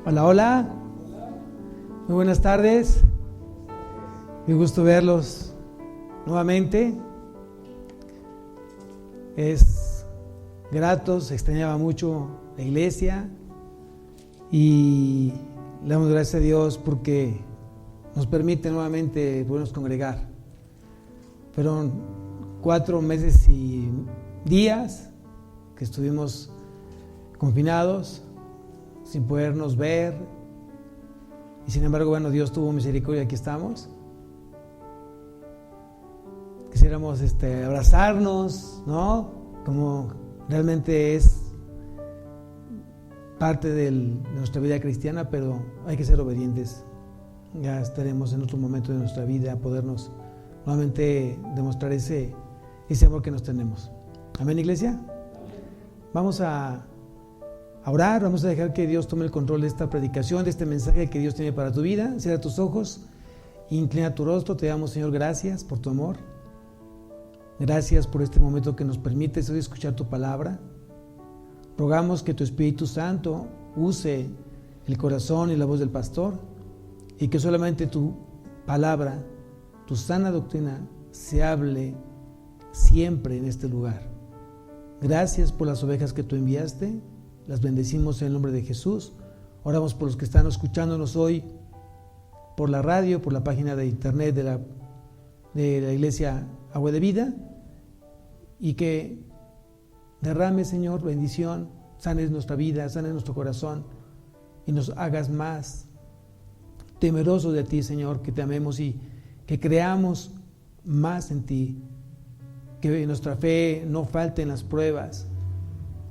Hola, hola. Muy buenas tardes. Me gusto verlos nuevamente. Es grato, se extrañaba mucho la iglesia y le damos gracias a Dios porque nos permite nuevamente podernos congregar. Fueron 4 meses y días que estuvimos confinados, sin podernos ver, y sin embargo, bueno, Dios tuvo misericordia, aquí estamos. Quisiéramos abrazarnos, ¿no? Como realmente es parte de nuestra vida cristiana, pero hay que ser obedientes. Ya estaremos en otro momento de nuestra vida, podernos nuevamente demostrar ese amor que nos tenemos. Amén, iglesia. Vamos a orar, vamos a dejar que Dios tome el control de esta predicación, de este mensaje que Dios tiene para tu vida. Cierra tus ojos, inclina tu rostro. Te damos, Señor, gracias por tu amor. Gracias por este momento que nos permites hoy escuchar tu palabra. Rogamos que tu Espíritu Santo use el corazón y la voz del pastor y que solamente tu palabra, tu sana doctrina, se hable siempre en este lugar. Gracias por las ovejas que tú enviaste. Las bendecimos en el nombre de Jesús. Oramos por los que están escuchándonos hoy por la radio, por la página de internet de la iglesia Agua de Vida, y que derrame, Señor, bendición, sanes nuestra vida, sanes nuestro corazón y nos hagas más temerosos de ti, Señor, que te amemos y que creamos más en ti, que nuestra fe no falte en las pruebas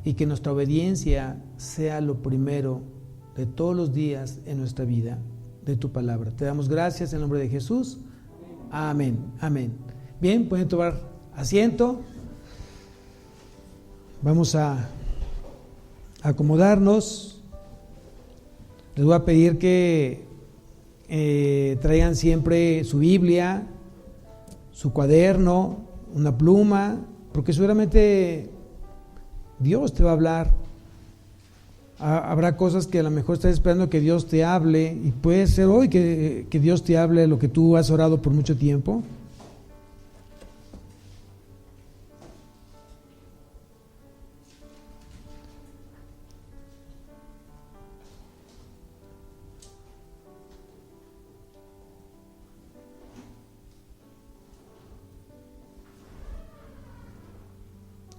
y que nuestra obediencia sea lo primero de todos los días en nuestra vida, de tu palabra. Te damos gracias en el nombre de Jesús. Amén, amén. Bien, pueden tomar asiento. Vamos a acomodarnos. Les voy a pedir que traigan siempre su Biblia, su cuaderno, una pluma, porque seguramente Dios te va a hablar. Habrá cosas que a lo mejor estás esperando que Dios te hable, y puede ser hoy que Dios te hable lo que tú has orado por mucho tiempo.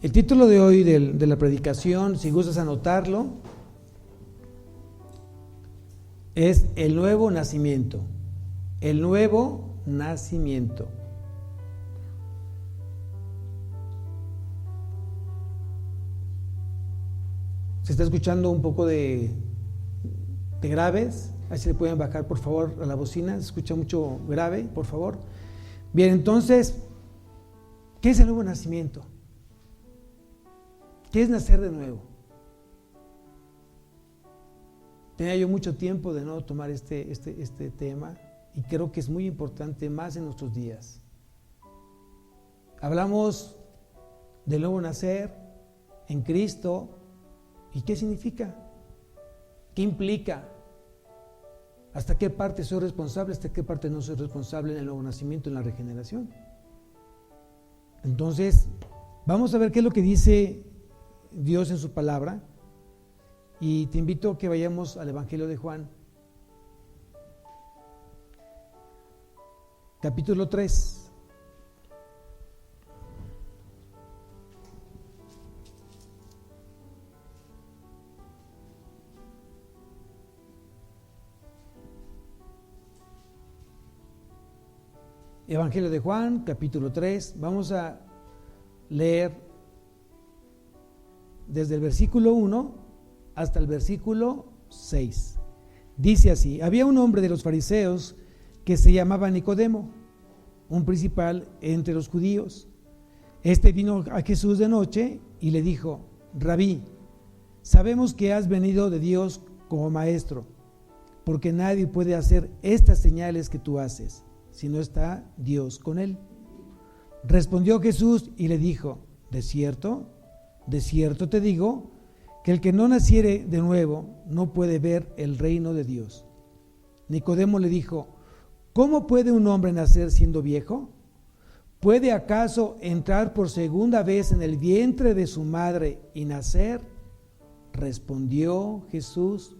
El título de hoy de la predicación, si gustas anotarlo, es El Nuevo Nacimiento. El Nuevo Nacimiento. Se está escuchando un poco de graves. Ahí se le pueden bajar, por favor, a la bocina. Se escucha mucho grave, por favor. Bien, entonces, ¿qué es el nuevo nacimiento? ¿Qué es nacer de nuevo? Tenía yo mucho tiempo de no tomar este tema y creo que es muy importante más en nuestros días. Hablamos del nuevo nacer en Cristo. ¿Y qué significa? ¿Qué implica? ¿Hasta qué parte soy responsable? ¿Hasta qué parte no soy responsable en el nuevo nacimiento, en la regeneración? Entonces, vamos a ver qué es lo que dice Dios en su palabra, y te invito a que vayamos al Evangelio de Juan, capítulo 3. Evangelio de Juan, capítulo 3. Vamos a leer desde el versículo 1 hasta el versículo 6. Dice así: había un hombre de los fariseos que se llamaba Nicodemo, un principal entre los judíos. Este vino a Jesús de noche y le dijo: Rabí, sabemos que has venido de Dios como maestro, porque nadie puede hacer estas señales que tú haces si no está Dios con él. Respondió Jesús y le dijo: de cierto te digo que el que no naciere de nuevo no puede ver el reino de Dios. Nicodemo le dijo: ¿cómo puede un hombre nacer siendo viejo? ¿Puede acaso entrar por segunda vez en el vientre de su madre y nacer? Respondió Jesús: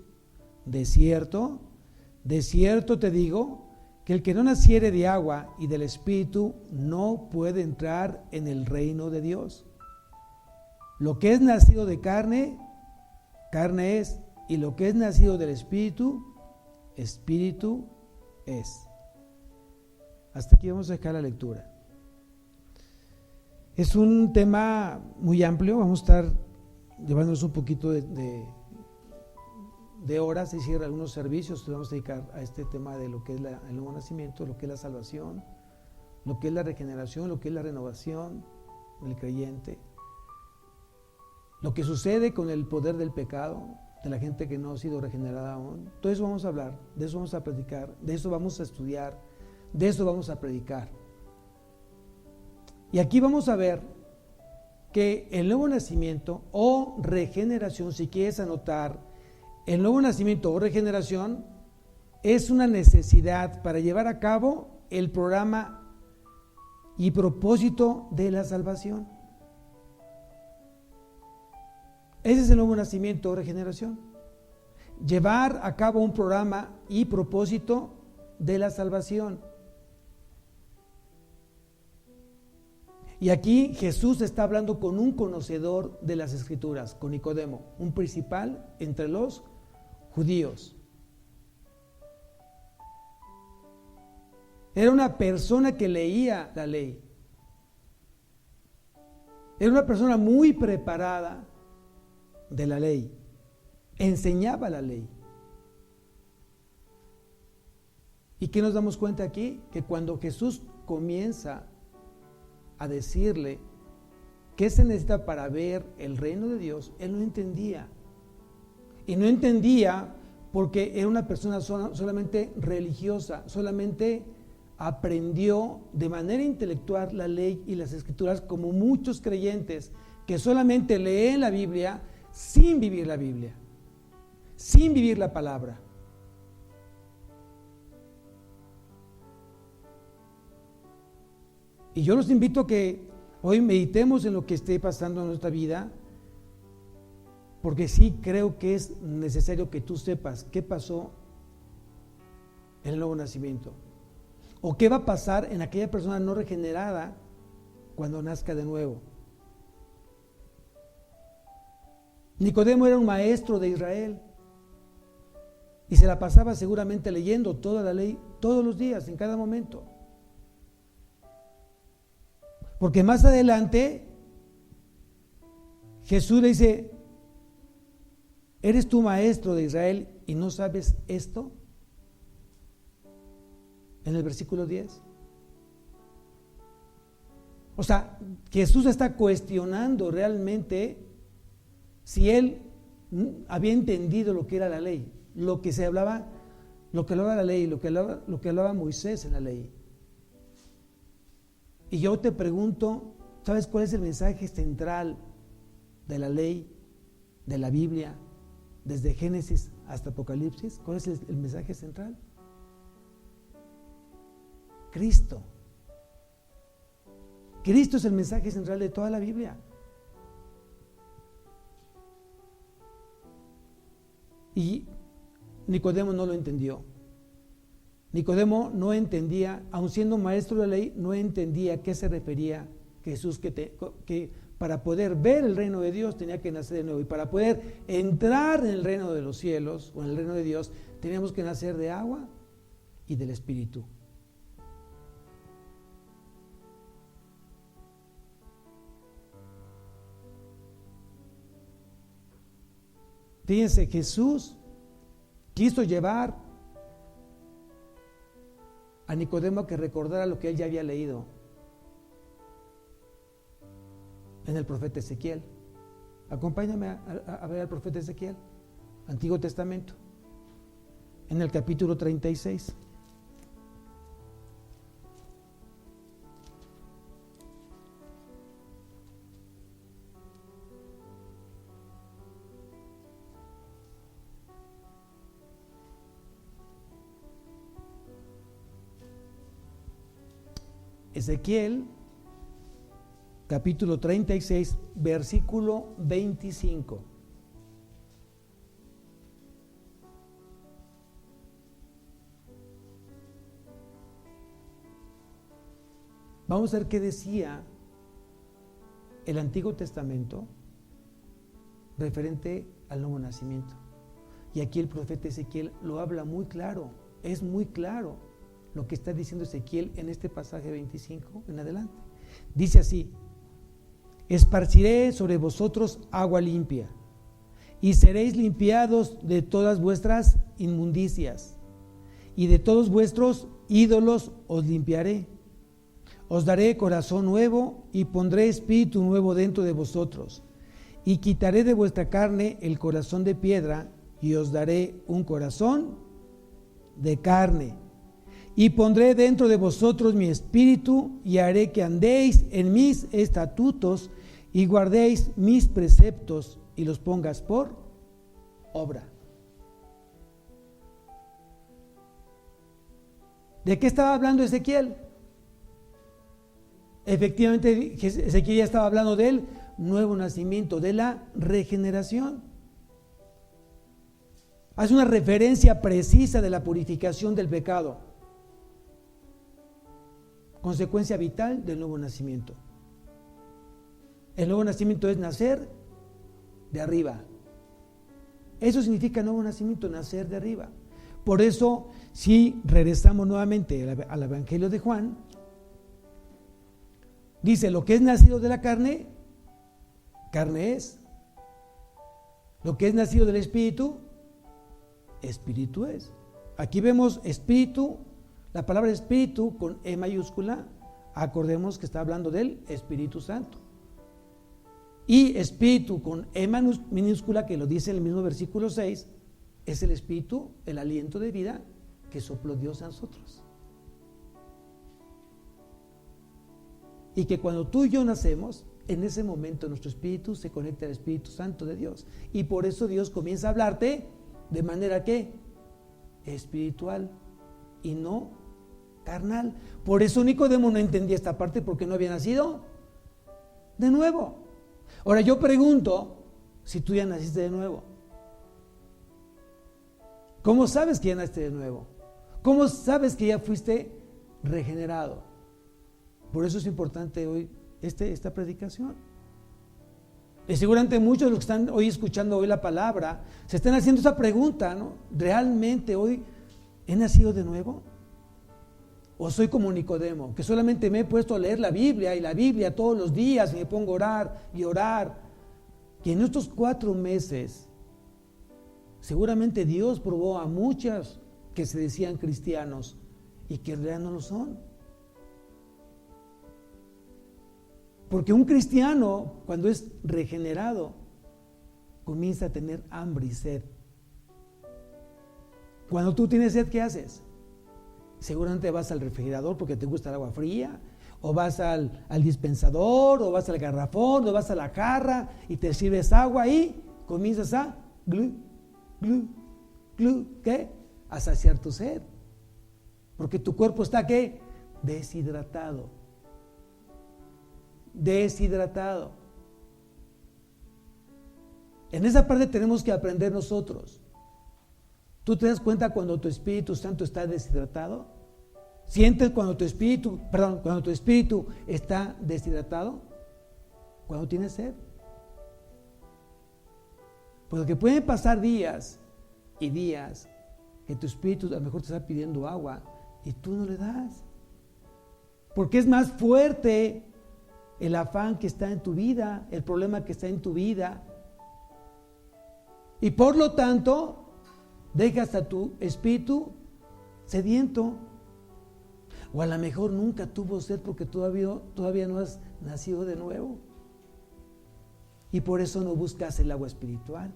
de cierto te digo, que el que no naciere de agua y del Espíritu no puede entrar en el reino de Dios. Lo que es nacido de carne, carne es, y lo que es nacido del Espíritu, Espíritu es. Hasta aquí vamos a dejar la lectura. Es un tema muy amplio, vamos a estar llevándonos un poquito de horas, es decir, algunos servicios que vamos a dedicar a este tema de lo que es el nuevo nacimiento, lo que es la salvación, lo que es la regeneración, lo que es la renovación del creyente, lo que sucede con el poder del pecado, de la gente que no ha sido regenerada aún. Todo eso vamos a hablar, de eso vamos a predicar, de eso vamos a estudiar, de eso vamos a predicar. Y aquí vamos a ver que el nuevo nacimiento o regeneración, si quieres anotar, el nuevo nacimiento o regeneración es una necesidad para llevar a cabo el programa y propósito de la salvación. Ese es el nuevo nacimiento o regeneración. Llevar a cabo un programa y propósito de la salvación. Y aquí Jesús está hablando con un conocedor de las Escrituras, con Nicodemo, un principal entre los judíos. Era una persona que leía la ley. Era una persona muy preparada de la ley. Enseñaba la ley. ¿Y qué nos damos cuenta aquí? Que cuando Jesús comienza a decirle qué se necesita para ver el reino de Dios, él no entendía. Y no entendía porque era una persona solamente religiosa, solamente aprendió de manera intelectual la ley y las Escrituras, como muchos creyentes que solamente leen la Biblia sin vivir la Biblia, sin vivir la palabra. Y yo los invito a que hoy meditemos en lo que esté pasando en nuestra vida, porque sí creo que es necesario que tú sepas qué pasó en el nuevo nacimiento, o qué va a pasar en aquella persona no regenerada cuando nazca de nuevo. Nicodemo era un maestro de Israel y se la pasaba seguramente leyendo toda la ley todos los días, en cada momento. Porque más adelante Jesús le dice: ¿eres tú maestro de Israel y no sabes esto? En el versículo 10. O sea, Jesús está cuestionando realmente si él había entendido lo que era la ley, lo que hablaba la ley, lo que hablaba Moisés en la ley. Y yo te pregunto, ¿sabes cuál es el mensaje central de la ley, de la Biblia, desde Génesis hasta Apocalipsis? ¿Cuál es el mensaje central? Cristo. Cristo es el mensaje central de toda la Biblia. Y Nicodemo no lo entendió. Nicodemo no entendía, aun siendo maestro de la ley, no entendía a qué se refería Jesús, que para poder ver el reino de Dios tenía que nacer de nuevo, y para poder entrar en el reino de los cielos o en el reino de Dios teníamos que nacer de agua y del Espíritu. Fíjense, Jesús quiso llevar a Nicodemo que recordara lo que él ya había leído en el profeta Ezequiel. Acompáñame a ver al profeta Ezequiel, Antiguo Testamento, en el capítulo 36. Ezequiel, capítulo 36, versículo 25. Vamos a ver qué decía el Antiguo Testamento referente al nuevo nacimiento. Y aquí el profeta Ezequiel lo habla muy claro, es muy claro lo que está diciendo Ezequiel en este pasaje 25 en adelante. Dice así: esparciré sobre vosotros agua limpia, y seréis limpiados de todas vuestras inmundicias, y de todos vuestros ídolos os limpiaré. Os daré corazón nuevo, y pondré espíritu nuevo dentro de vosotros, y quitaré de vuestra carne el corazón de piedra, y os daré un corazón de carne. Y pondré dentro de vosotros mi espíritu, y haré que andéis en mis estatutos, y guardéis mis preceptos, y los pongas por obra. ¿De qué estaba hablando Ezequiel? Efectivamente, Ezequiel ya estaba hablando del nuevo nacimiento, de la regeneración. Hace una referencia precisa de la purificación del pecado, consecuencia vital del nuevo nacimiento. El nuevo nacimiento es nacer de arriba. Eso significa nuevo nacimiento, nacer de arriba. Por eso, si regresamos nuevamente al Evangelio de Juan, dice: lo que es nacido de la carne, carne es. Lo que es nacido del Espíritu, Espíritu es. Aquí vemos espíritu, la palabra espíritu con E mayúscula, acordemos que está hablando del Espíritu Santo. Y espíritu con E minúscula, que lo dice en el mismo versículo 6, es el espíritu, el aliento de vida que sopló Dios a nosotros. Y que cuando tú y yo nacemos, en ese momento nuestro espíritu se conecta al Espíritu Santo de Dios. Y por eso Dios comienza a hablarte de manera que espiritual y no carnal. Por eso Nicodemo no entendía esta parte, porque no había nacido de nuevo. Ahora yo pregunto, si tú ya naciste de nuevo, ¿cómo sabes que ya naciste de nuevo? ¿Cómo sabes que ya fuiste regenerado? Por eso es importante hoy esta predicación. Y seguramente muchos de los que están hoy escuchando hoy la palabra se están haciendo esa pregunta, ¿no? ¿Realmente hoy he nacido de nuevo? ¿O soy como Nicodemo, que solamente me he puesto a leer la Biblia y la Biblia todos los días y me pongo a orar y orar? Y en estos 4 meses seguramente Dios probó a muchas que se decían cristianos y que en realidad no lo son. Porque un cristiano, cuando es regenerado, comienza a tener hambre y sed. Cuando tú tienes sed, ¿qué haces? Seguramente vas al refrigerador porque te gusta el agua fría, o vas al dispensador, o vas al garrafón, o vas a la jarra y te sirves agua y comienzas a glu, glu, glu, ¿qué? A saciar tu sed. Porque tu cuerpo está, ¿qué? Deshidratado. Deshidratado. En esa parte tenemos que aprender nosotros. ¿Tú te das cuenta cuando tu Espíritu Santo está deshidratado? ¿Sientes cuando tu espíritu está deshidratado? Cuando tienes sed. Porque pueden pasar días y días que tu espíritu a lo mejor te está pidiendo agua y tú no le das. Porque es más fuerte el afán que está en tu vida, el problema que está en tu vida. Y por lo tanto, dejas a tu espíritu sediento. O a lo mejor nunca tuvo sed porque todavía no has nacido de nuevo. Y por eso no buscas el agua espiritual.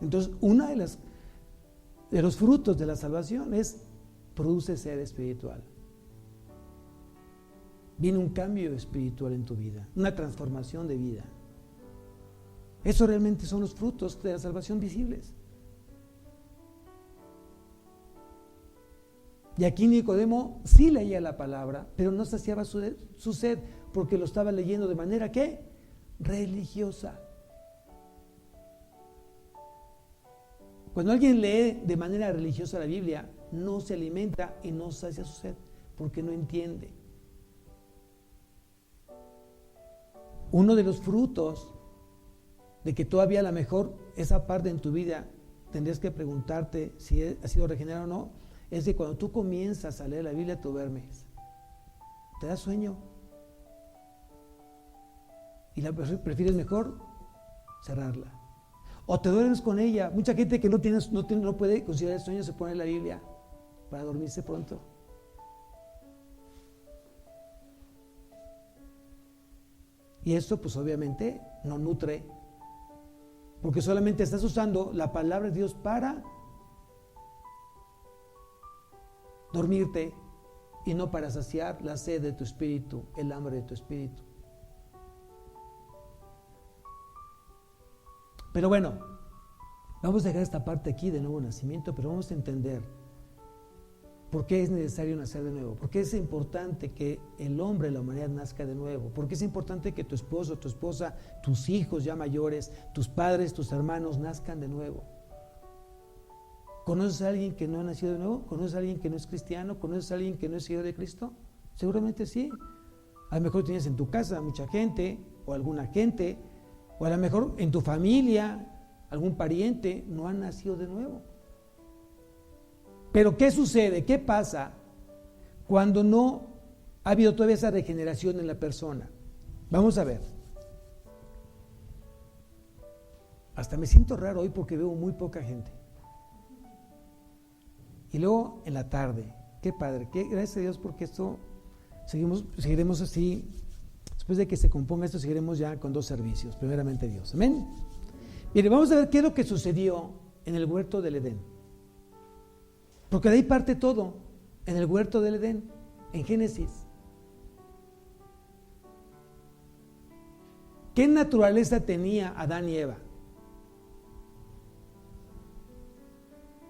Entonces, uno de los frutos de la salvación produce sed espiritual. Viene un cambio espiritual en tu vida, una transformación de vida. Eso realmente son los frutos de la salvación visibles. Y aquí Nicodemo sí leía la palabra, pero no saciaba su sed, porque lo estaba leyendo de manera, ¿qué? Religiosa. Cuando alguien lee de manera religiosa la Biblia, no se alimenta y no sacia su sed, porque no entiende. Uno de los frutos de que todavía a lo mejor esa parte en tu vida tendrías que preguntarte si ha sido regenerado o no, es que cuando tú comienzas a leer la Biblia tú duermes, te da sueño y prefieres mejor cerrarla, o te duermes con ella. Mucha gente que no puede considerar el sueño se pone la Biblia para dormirse pronto. Y esto pues obviamente no nutre, porque solamente estás usando la palabra de Dios para dormirte y no para saciar la sed de tu espíritu, el hambre de tu espíritu. Pero bueno, vamos a dejar esta parte aquí de nuevo nacimiento, pero vamos a entender por qué es necesario nacer de nuevo, por qué es importante que el hombre, la humanidad, nazca de nuevo, por qué es importante que tu esposo, tu esposa, tus hijos ya mayores, tus padres, tus hermanos nazcan de nuevo. ¿Conoces a alguien que no ha nacido de nuevo? ¿Conoces a alguien que no es cristiano? ¿Conoces a alguien que no es seguidor de Cristo? Seguramente sí. A lo mejor tienes en tu casa mucha gente, o alguna gente, o a lo mejor en tu familia, algún pariente no ha nacido de nuevo. Pero ¿qué sucede? ¿Qué pasa cuando no ha habido todavía esa regeneración en la persona? Vamos a ver. Hasta me siento raro hoy porque veo muy poca gente. Y luego en la tarde, qué padre, gracias a Dios porque esto seguiremos así. Después de que se componga esto, seguiremos ya con 2 servicios, primeramente Dios, amén. Mire, vamos a ver qué es lo que sucedió en el huerto del Edén, porque de ahí parte todo, en el huerto del Edén, en Génesis. ¿Qué naturaleza tenía Adán y Eva?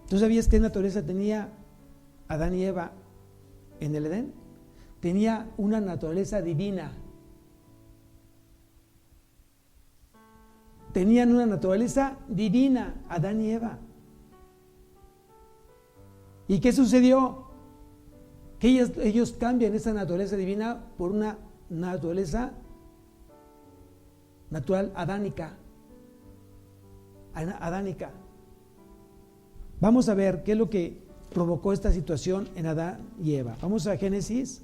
¿Tú sabías qué naturaleza tenía Adán y Eva en el Edén? Tenía una naturaleza divina. Tenían una naturaleza divina, Adán y Eva. ¿Y qué sucedió? Que ellos cambian esa naturaleza divina por una naturaleza natural adánica. Vamos a ver qué es lo que provocó esta situación en Adán y Eva. Vamos a Génesis.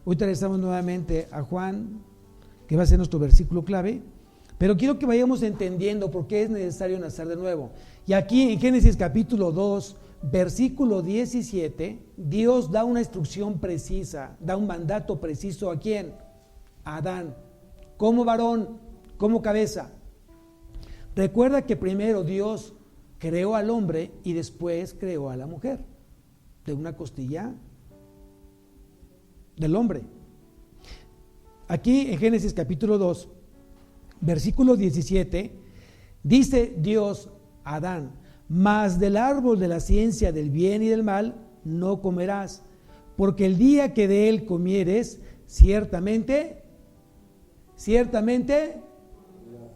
Hoy regresamos nuevamente a Juan, que va a ser nuestro versículo clave. Pero quiero que vayamos entendiendo por qué es necesario nacer de nuevo. Y aquí en Génesis capítulo 2, versículo 17, Dios da una instrucción precisa, da un mandato preciso ¿a quién? A Adán, como varón, como cabeza. Recuerda que primero Dios creó al hombre y después creó a la mujer, de una costilla del hombre. Aquí en Génesis capítulo 2, versículo 17, dice Dios a Adán: mas del árbol de la ciencia del bien y del mal no comerás, porque el día que de él comieres, ciertamente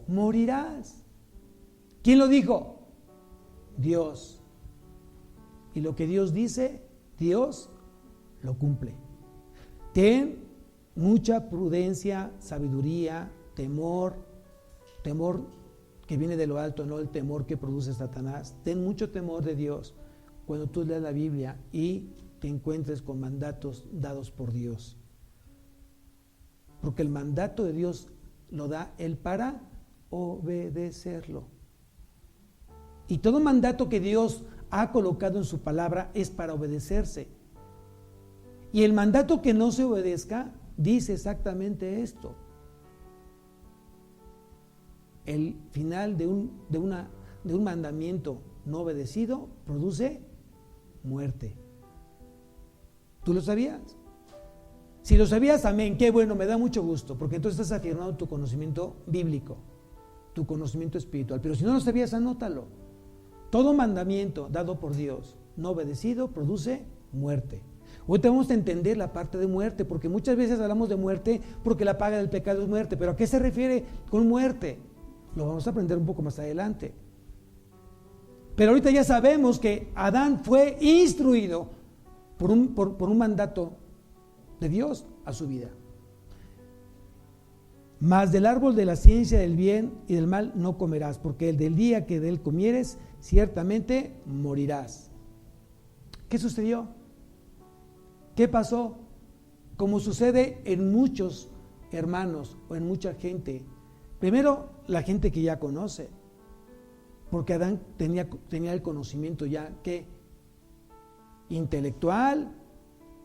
morirás. ¿Quién lo dijo? Dios. Y lo que Dios dice, Dios lo cumple. Ten mucha prudencia, sabiduría, temor que viene de lo alto, no el temor que produce Satanás. Ten mucho temor de Dios cuando tú leas la Biblia y te encuentres con mandatos dados por Dios. Porque el mandato de Dios lo da Él para obedecerlo. Y todo mandato que Dios ha colocado en su palabra es para obedecerse. Y el mandato que no se obedezca dice exactamente esto. El final de un mandamiento no obedecido produce muerte. ¿Tú lo sabías? Si lo sabías, amén, qué bueno, me da mucho gusto, porque entonces estás afirmando tu conocimiento bíblico. tu conocimiento espiritual. Pero si no lo sabías, anótalo. Todo mandamiento dado por Dios, no obedecido, produce muerte. Hoy tenemos que entender la parte de muerte, porque muchas veces hablamos de muerte porque la paga del pecado es muerte. Pero ¿a qué se refiere con muerte? Lo vamos a aprender un poco más adelante. Pero ahorita ya sabemos que Adán fue instruido por un mandato de Dios a su vida. Mas del árbol de la ciencia del bien y del mal no comerás, porque el del día que de él comieres, ciertamente morirás. ¿Qué sucedió? ¿Qué pasó? Como sucede en muchos hermanos o en mucha gente. Primero, la gente que ya conoce, porque Adán tenía el conocimiento ya que intelectual,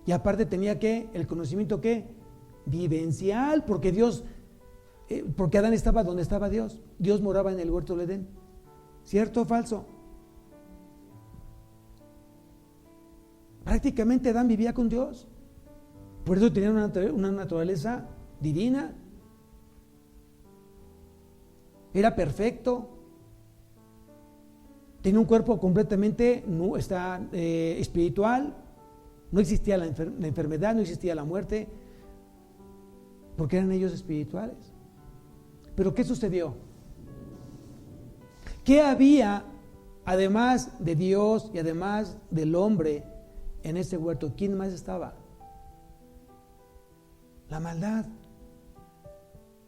y aparte tenía que el conocimiento que vivencial, porque porque Adán estaba donde estaba Dios. Dios moraba en el huerto del Edén. ¿Cierto o falso? Prácticamente Adán vivía con Dios. Por eso tenía una naturaleza divina. Era perfecto. Tenía un cuerpo completamente espiritual. No existía la enfermedad, no existía la muerte, porque eran ellos espirituales. Pero ¿qué sucedió? ¿Qué había, además de Dios y además del hombre, en ese huerto? ¿Quién más estaba? La maldad.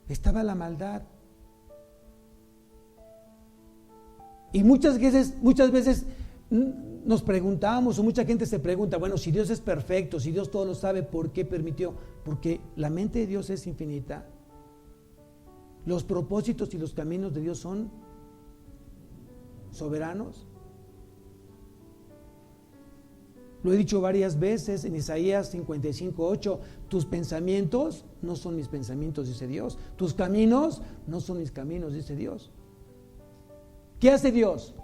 Estaba la maldad. Y muchas veces nos preguntamos, o mucha gente se pregunta, bueno, si Dios es perfecto, si Dios todo lo sabe, ¿por qué permitió? Porque la mente de Dios es infinita. Los propósitos y los caminos de Dios son soberanos. Lo he dicho varias veces en Isaías 55:8, tus pensamientos no son mis pensamientos, dice Dios. Tus caminos no son mis caminos, dice Dios. ¿Qué hace Dios?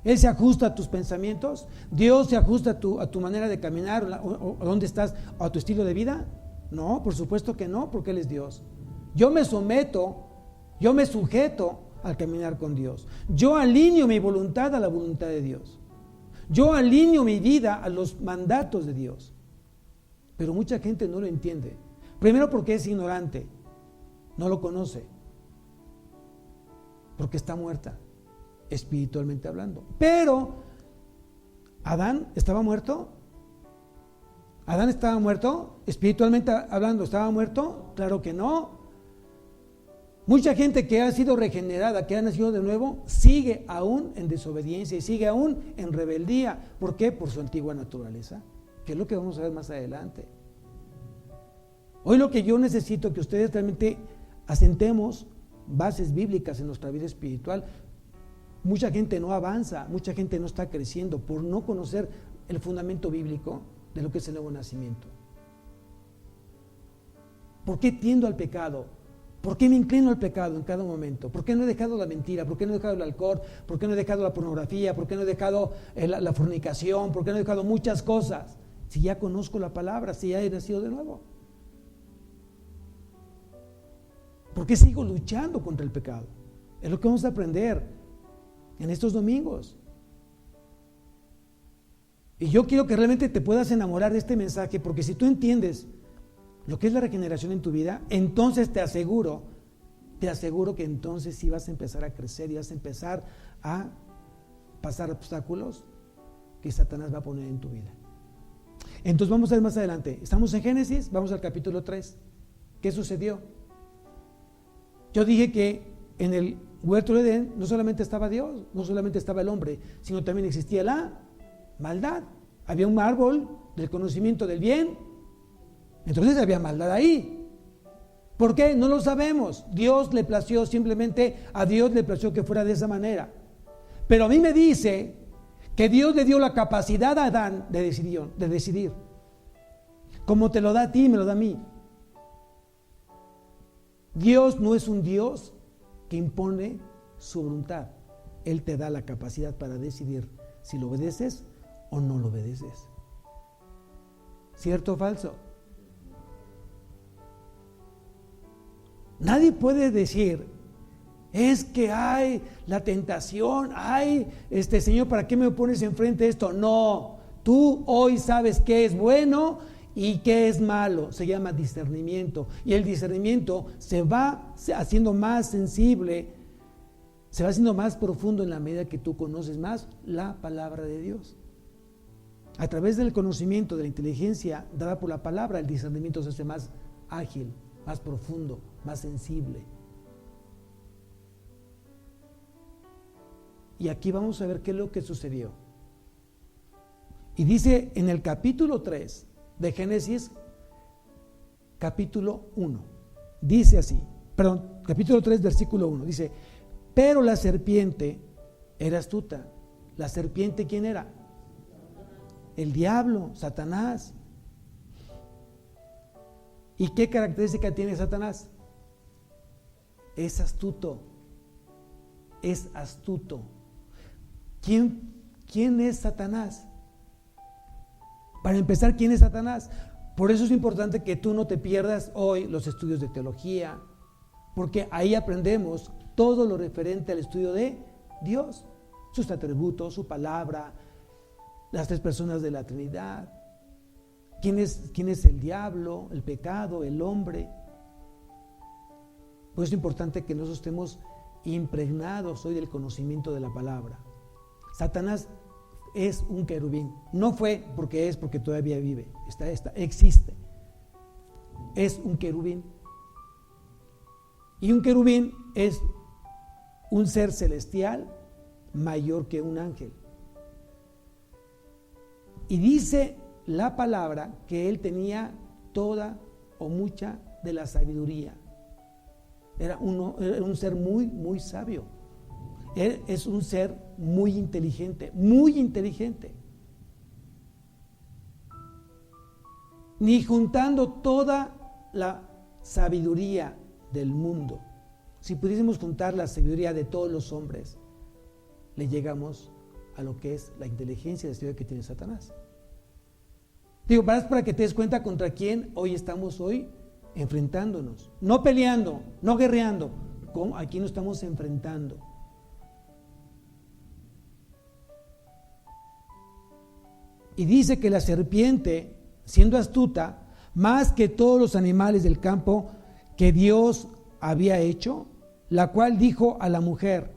Él se ajusta a tus pensamientos. Dios se ajusta a tu manera de caminar, o dónde estás, o a tu estilo de vida. No, por supuesto que no, porque Él es Dios. Yo me someto, yo me sujeto al caminar con Dios. Yo alineo mi voluntad a la voluntad de Dios. Yo alineo mi vida a los mandatos de Dios. Pero mucha gente no lo entiende. Primero porque es ignorante, no lo conoce, porque está muerta, espiritualmente hablando. Pero ¿Adán estaba muerto? ¿Adán estaba muerto? Espiritualmente hablando, ¿estaba muerto? Claro que no. Mucha gente que ha sido regenerada, que ha nacido de nuevo, sigue aún en desobediencia y sigue aún en rebeldía. ¿Por qué? Por su antigua naturaleza, que es lo que vamos a ver más adelante. Hoy lo que yo necesito que ustedes realmente asentemos bases bíblicas en nuestra vida espiritual. Mucha gente no avanza, mucha gente no está creciendo por no conocer el fundamento bíblico de lo que es el nuevo nacimiento. ¿Por qué tiendo al pecado? ¿Por qué me inclino al pecado en cada momento? ¿Por qué no he dejado la mentira? ¿Por qué no he dejado el alcohol? ¿Por qué no he dejado la pornografía? ¿Por qué no he dejado la fornicación? ¿Por qué no he dejado muchas cosas? Si ya conozco la palabra, si ya he nacido de nuevo. ¿Por qué sigo luchando contra el pecado? Es lo que vamos a aprender en estos domingos. Y yo quiero que realmente te puedas enamorar de este mensaje, porque si tú entiendes lo que es la regeneración en tu vida, entonces te aseguro que entonces sí vas a empezar a crecer y vas a empezar a pasar obstáculos que Satanás va a poner en tu vida. Entonces vamos a ver más adelante. Estamos en Génesis, vamos al capítulo 3. ¿Qué sucedió? Yo dije que en el huerto de Edén no solamente estaba Dios, no solamente estaba el hombre, sino también existía la maldad. Había un árbol del conocimiento del bien. Entonces había maldad ahí. ¿Por qué? No lo sabemos. Dios le plació, simplemente a Dios le plació que fuera de esa manera. Pero a mí me dice que Dios le dio la capacidad a Adán de decidir. Como te lo da a ti, me lo da a mí. Dios no es un Dios que impone su voluntad. Él te da la capacidad para decidir si lo obedeces o no lo obedeces. ¿Cierto o falso? Nadie puede decir Es que hay la tentación, Señor, ¿para qué me pones enfrente de esto? No, tú hoy sabes qué es bueno y qué es malo. Se llama discernimiento. Y el discernimiento se va haciendo más sensible, se va haciendo más profundo en la medida que tú conoces más la palabra de Dios. A través del conocimiento, de la inteligencia dada por la palabra, el discernimiento se hace más ágil, más profundo, más sensible. Y aquí vamos a ver qué es lo que sucedió. Y dice en el capítulo 3 de Génesis, capítulo 1, dice así, capítulo 3, versículo 1, dice: pero la serpiente era astuta. ¿La serpiente quién era? El diablo, Satanás. ¿Y qué característica tiene Satanás? Es astuto. Es astuto. ¿Quién es Satanás? Para empezar, ¿quién es Satanás? Por eso es importante que tú no te pierdas hoy los estudios de teología, porque ahí aprendemos todo lo referente al estudio de Dios, sus atributos, su palabra, las tres personas de la Trinidad, quién es el diablo, el pecado, el hombre. Por eso es importante que nosotros estemos impregnados hoy del conocimiento de la palabra. Satanás es un querubín. No fue porque todavía vive. Existe. Es un querubín. Y un querubín es un ser celestial mayor que un ángel. Y dice la palabra que él tenía toda o mucha de la sabiduría. Era un ser muy, muy sabio. Él es un ser muy inteligente, muy inteligente. Ni juntando toda la sabiduría del mundo, si pudiésemos juntar la sabiduría de todos los hombres, le llegamos a lo que es la inteligencia y la sabiduría que tiene Satanás. Digo, para que te des cuenta contra quién estamos enfrentándonos. No peleando, no guerreando. ¿A quién nos estamos enfrentando? Y dice que la serpiente, siendo astuta, más que todos los animales del campo que Dios había hecho, la cual dijo a la mujer: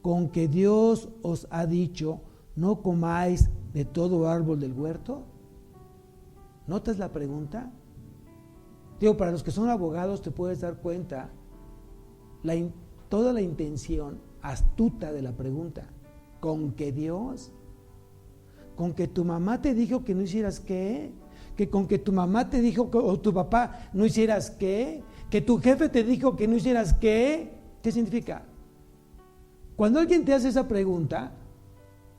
con que Dios os ha dicho, no comáis de todo árbol del huerto. ¿Notas la pregunta? Digo, para los que son abogados te puedes dar cuenta toda la intención astuta de la pregunta. ¿Con que Dios? ¿Con que tu mamá te dijo que no hicieras qué? ¿Que con que tu mamá te dijo o tu papá no hicieras qué? ¿Que tu jefe te dijo que no hicieras qué? ¿Qué significa? Cuando alguien te hace esa pregunta,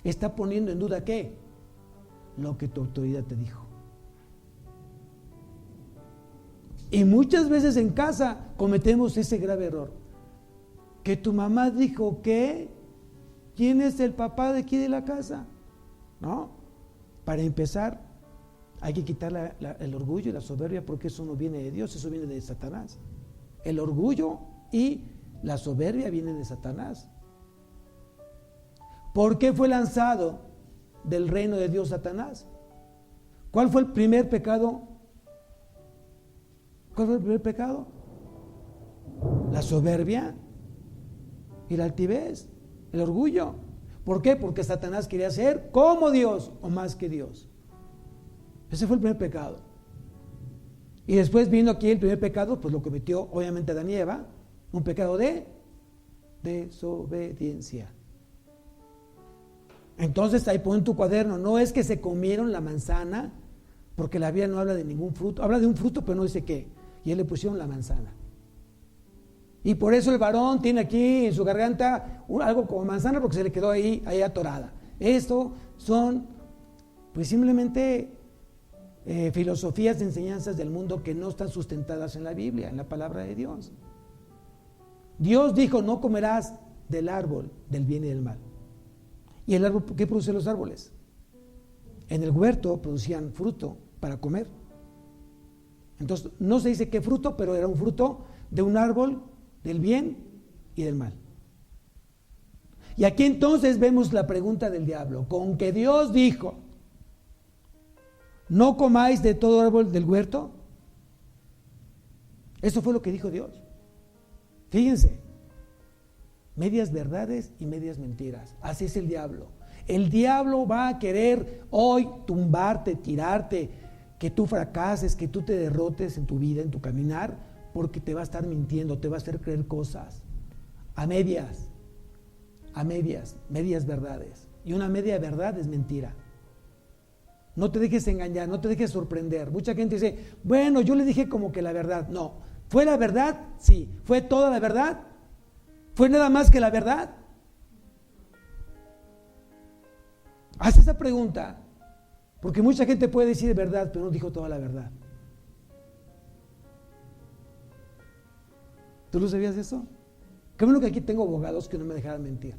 está poniendo en duda ¿qué? Lo que tu autoridad te dijo. Y muchas veces en casa cometemos ese grave error. Que tu mamá dijo ¿qué? ¿Quién es el papá de aquí de la casa? ¿No? Para empezar, hay que quitar el orgullo y la soberbia, porque eso no viene de Dios, eso viene de Satanás. El orgullo y la soberbia vienen de Satanás. ¿Por qué fue lanzado del reino de Dios Satanás? ¿Cuál fue el primer pecado? ¿Cuál fue el primer pecado? La soberbia y la altivez, el orgullo. ¿Por qué? Porque Satanás quería ser como Dios o más que Dios. Ese fue el primer pecado. Y después vino aquí el primer pecado, pues lo cometió obviamente Adán y Eva, un pecado de desobediencia. Entonces ahí pon en tu cuaderno, no es que se comieron la manzana, porque la Biblia no habla de ningún fruto, habla de un fruto pero no dice qué, y él le pusieron la manzana. Y por eso el varón tiene aquí en su garganta algo como manzana, porque se le quedó ahí atorada. Esto son pues simplemente filosofías de enseñanzas del mundo que no están sustentadas en la Biblia, en la palabra de Dios. Dios dijo: no comerás del árbol del bien y del mal. ¿Y el árbol qué producen los árboles? En el huerto producían fruto para comer. Entonces no se dice qué fruto, pero era un fruto de un árbol del bien y del mal. Y aquí entonces vemos la pregunta del diablo. Con que Dios dijo, no comáis de todo árbol del huerto. Eso fue lo que dijo Dios. Fíjense, medias verdades y medias mentiras. Así es el diablo. El diablo va a querer hoy tumbarte, tirarte, que tú fracases, que tú te derrotes en tu vida, en tu caminar, porque te va a estar mintiendo, te va a hacer creer cosas a medias, medias verdades. Y una media verdad es mentira. No te dejes engañar, no te dejes sorprender. Mucha gente dice, bueno, yo le dije como que la verdad. No, ¿fue la verdad? Sí. ¿Fue toda la verdad? ¿Fue nada más que la verdad? Haz esa pregunta, porque mucha gente puede decir verdad, pero no dijo toda la verdad. ¿Tú lo sabías de eso? Qué bueno que aquí tengo abogados que no me dejaran mentir.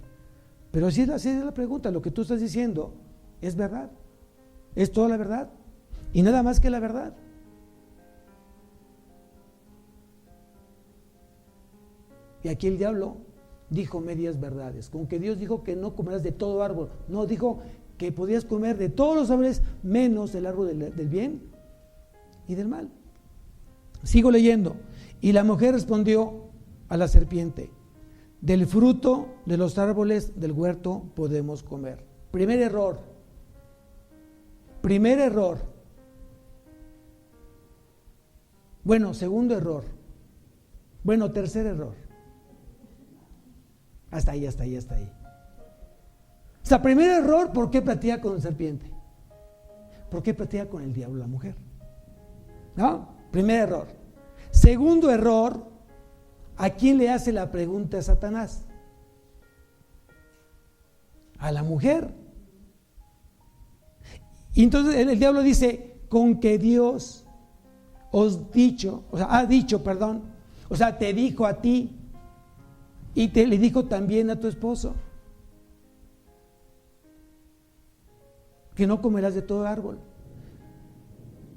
Pero así es la pregunta, lo que tú estás diciendo es verdad, es toda la verdad y nada más que la verdad. Y aquí el diablo dijo medias verdades, con que Dios dijo que no comerás de todo árbol, no, dijo que podías comer de todos los árboles menos del árbol del bien y del mal. Sigo leyendo. Y la mujer respondió a la serpiente, del fruto de los árboles del huerto podemos comer. Primer error. Bueno, segundo error. Bueno, tercer error. Hasta ahí. O sea, primer error, ¿por qué platica con la serpiente? ¿Por qué platica con el diablo la mujer? ¿No? Primer error. Segundo error, ¿a quién le hace la pregunta a Satanás? A la mujer. Y entonces el diablo dice, con que Dios ha dicho, o sea, te dijo a ti y le dijo también a tu esposo que no comerás de todo árbol.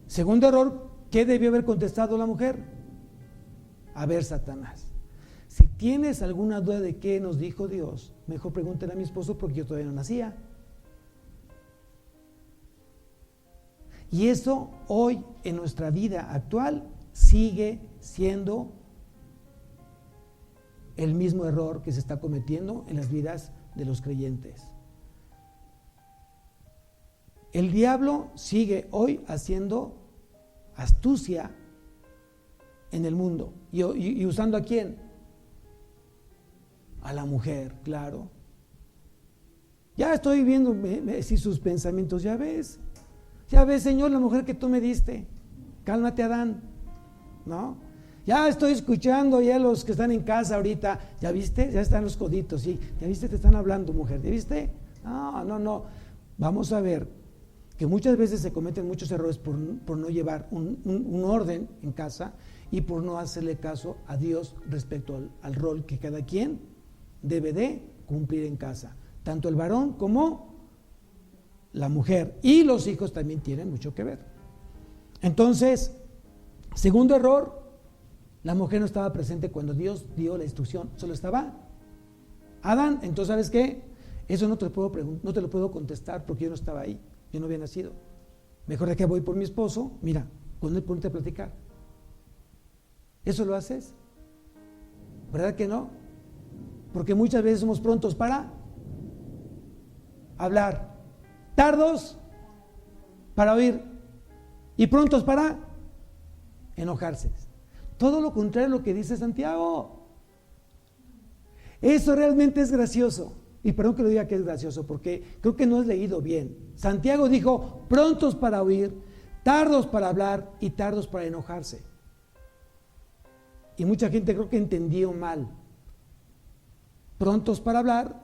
Segundo error, ¿qué debió haber contestado la mujer? A ver, Satanás, si tienes alguna duda de qué nos dijo Dios, mejor pregúntale a mi esposo porque yo todavía no nacía. Y eso hoy en nuestra vida actual sigue siendo el mismo error que se está cometiendo en las vidas de los creyentes. El diablo sigue hoy haciendo astucia en el mundo. ¿Y usando a quién? A la mujer, claro. Ya estoy viendo sus pensamientos, ya ves, Señor, la mujer que tú me diste. Cálmate, Adán, ¿no? Ya estoy escuchando ya los que están en casa ahorita, ¿ya viste? Ya están los coditos, sí, ¿ya viste? Te están hablando, mujer, ¿ya viste? No, vamos a ver que muchas veces se cometen muchos errores por no llevar un orden en casa y por no hacerle caso a Dios respecto al rol que cada quien debe de cumplir en casa, tanto el varón como la mujer, y los hijos también tienen mucho que ver. Entonces, segundo error, la mujer no estaba presente cuando Dios dio la instrucción, solo estaba Adán. Entonces, ¿sabes qué? Eso no te lo puedo contestar porque yo no estaba ahí, yo no había nacido. Mejor de que voy por mi esposo, mira, con él ponte a platicar. ¿Eso lo haces? ¿Verdad que no? Porque muchas veces somos prontos para hablar, tardos para oír y prontos para enojarse. Todo lo contrario a lo que dice Santiago. Eso realmente es gracioso. Y perdón que lo diga que es gracioso, porque creo que no has leído bien. Santiago dijo, prontos para oír, tardos para hablar y tardos para enojarse. Y mucha gente creo que entendió mal. Prontos para hablar,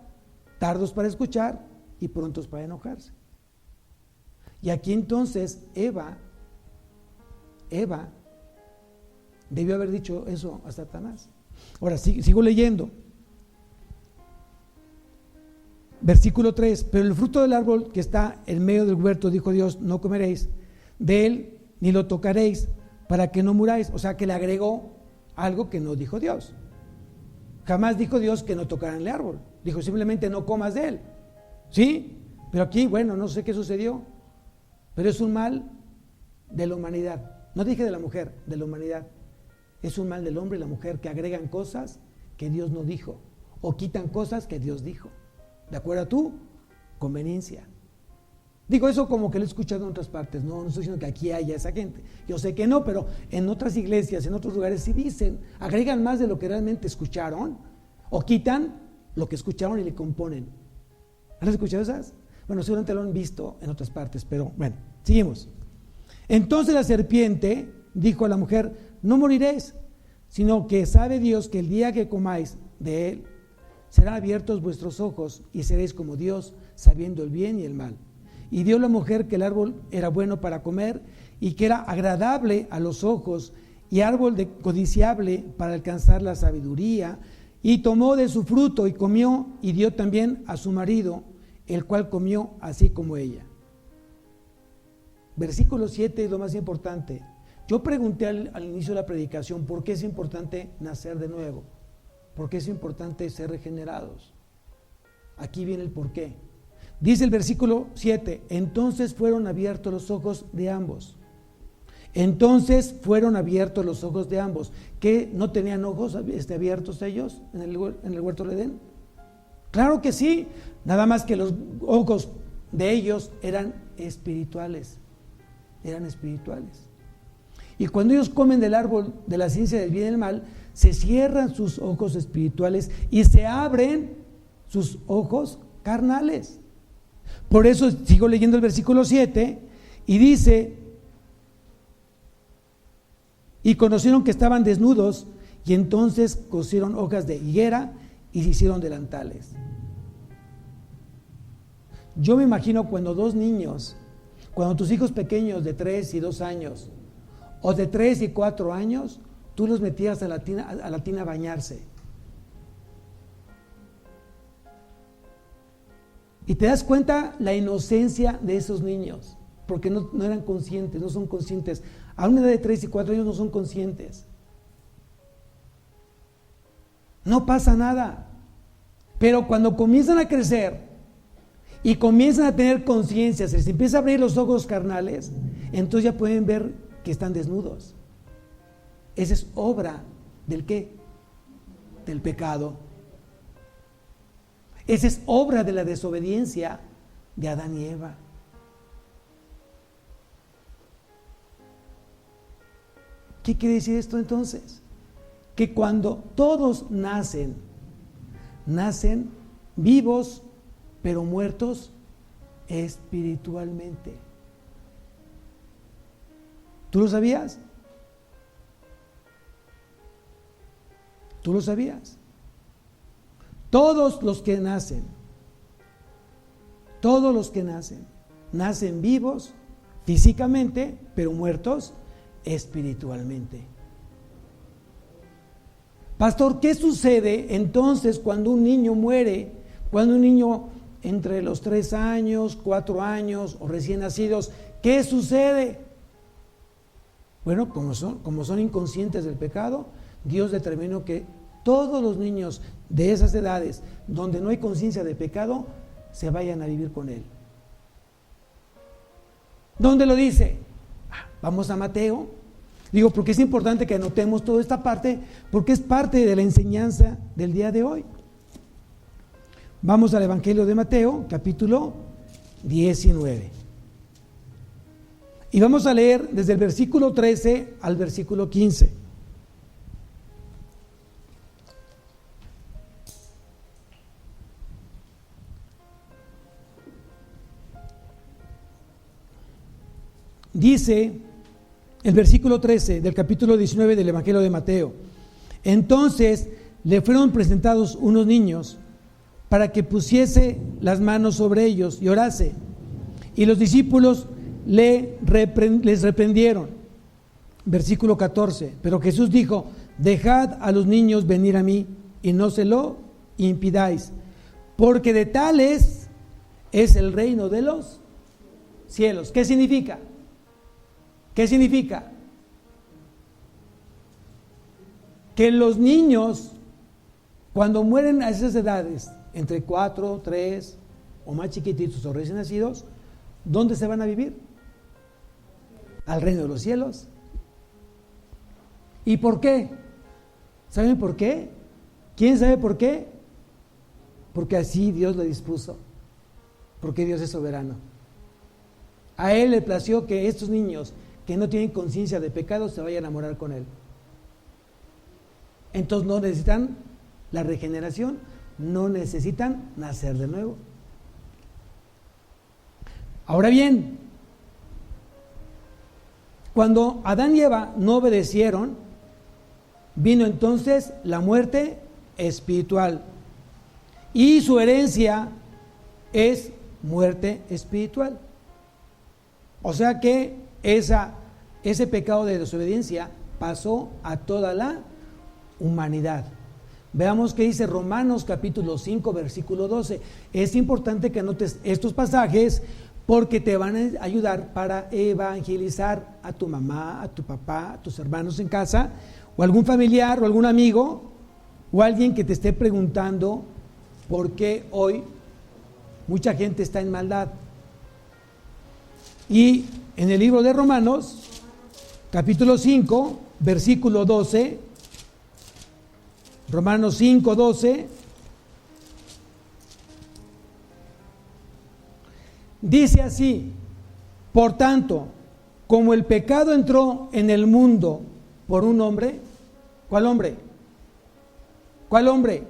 tardos para escuchar y prontos para enojarse. Y aquí entonces Eva debió haber dicho eso a Satanás. Ahora sigo leyendo. Versículo 3, pero el fruto del árbol que está en medio del huerto, dijo Dios, no comeréis de él, ni lo tocaréis, para que no muráis. O sea que le agregó algo que no dijo Dios. Jamás dijo Dios que no tocaran el árbol. Dijo simplemente no comas de él. ¿Sí? Pero aquí, bueno, no sé qué sucedió. Pero es un mal de la humanidad. No dije de la mujer, de la humanidad. Es un mal del hombre y la mujer que agregan cosas que Dios no dijo. O quitan cosas que Dios dijo. ¿De acuerdo a tu conveniencia? Digo eso como que lo he escuchado en otras partes. No estoy diciendo que aquí haya esa gente. Yo sé que no, pero en otras iglesias, en otros lugares sí dicen, agregan más de lo que realmente escucharon o quitan lo que escucharon y le componen. ¿Han escuchado esas? Bueno, seguramente lo han visto en otras partes, pero bueno, seguimos. Entonces la serpiente dijo a la mujer, no moriréis, sino que sabe Dios que el día que comáis de él, serán abiertos vuestros ojos y seréis como Dios, sabiendo el bien y el mal. Y dio la mujer que el árbol era bueno para comer y que era agradable a los ojos y árbol codiciable para alcanzar la sabiduría. Y tomó de su fruto y comió y dio también a su marido, el cual comió así como ella. Versículo 7 es lo más importante. Yo pregunté al inicio de la predicación por qué es importante nacer de nuevo, por qué es importante ser regenerados. Aquí viene el por qué. Dice el versículo 7, entonces fueron abiertos los ojos de ambos. Entonces fueron abiertos los ojos de ambos. ¿Qué? ¿No tenían ojos abiertos ellos en el huerto del Edén? Claro que sí, nada más que los ojos de ellos eran espirituales. Eran espirituales. Y cuando ellos comen del árbol de la ciencia del bien y del mal, se cierran sus ojos espirituales y se abren sus ojos carnales. Por eso sigo leyendo el versículo 7 y dice, y conocieron que estaban desnudos y entonces cosieron hojas de higuera y se hicieron delantales. Yo me imagino cuando dos niños, cuando tus hijos pequeños de 3 y 2 años o de 3 y 4 años, tú los metías a la tina a bañarse. Y te das cuenta la inocencia de esos niños, porque no eran conscientes, no son conscientes. A una edad de 3 y 4 años no son conscientes. No pasa nada. Pero cuando comienzan a crecer y comienzan a tener conciencia, se les empieza a abrir los ojos carnales, entonces ya pueden ver que están desnudos. Esa es obra ¿del qué? Del pecado. Esa es obra de la desobediencia de Adán y Eva. ¿Qué quiere decir esto entonces? Que cuando todos nacen vivos, pero muertos espiritualmente. ¿Tú lo sabías? ¿Tú lo sabías? Todos los que nacen, nacen vivos físicamente, pero muertos espiritualmente. Pastor, ¿qué sucede entonces cuando un niño muere? Cuando un niño entre los 3 años, 4 años o recién nacidos, ¿qué sucede? Bueno, como son inconscientes del pecado, Dios determinó que todos los niños de esas edades, donde no hay conciencia de pecado, se vayan a vivir con Él. ¿Dónde lo dice? Vamos a Mateo. Digo, porque es importante que anotemos toda esta parte, porque es parte de la enseñanza del día de hoy. Vamos al Evangelio de Mateo, capítulo 19. Y vamos a leer desde el versículo 13 al versículo 15. Dice el versículo 13 del capítulo 19 del Evangelio de Mateo: entonces le fueron presentados unos niños para que pusiese las manos sobre ellos y orase. Y los discípulos les reprendieron. Versículo 14. Pero Jesús dijo: dejad a los niños venir a mí y no se lo impidáis, porque de tales es el reino de los cielos. ¿Qué significa? ¿Qué significa? Que los niños Cuando mueren a esas edades, entre 4, 3 o más chiquititos o recién nacidos, ¿dónde se van a vivir? Al reino de los cielos. ¿Y por qué? ¿Saben por qué? ¿Quién sabe por qué? Porque así Dios lo dispuso, porque Dios es soberano. A Él le plació que estos niños que no tienen conciencia de pecado se vayan a morar con Él. Entonces no necesitan la regeneración, no necesitan nacer de nuevo. Ahora bien, cuando Adán y Eva no obedecieron, vino entonces la muerte espiritual. Y su herencia es muerte espiritual. O sea que ese pecado de desobediencia pasó a toda la humanidad. Veamos qué dice Romanos capítulo 5, versículo 12. Es importante que anotes estos pasajes porque te van a ayudar para evangelizar a tu mamá, a tu papá, a tus hermanos en casa, o algún familiar o algún amigo, o alguien que te esté preguntando por qué hoy mucha gente está en maldad. Y en el libro de Romanos, capítulo 5, versículo 12, Romanos 5, 12, dice así: por tanto, como el pecado entró en el mundo por un hombre, ¿cuál hombre? ¿Cuál hombre?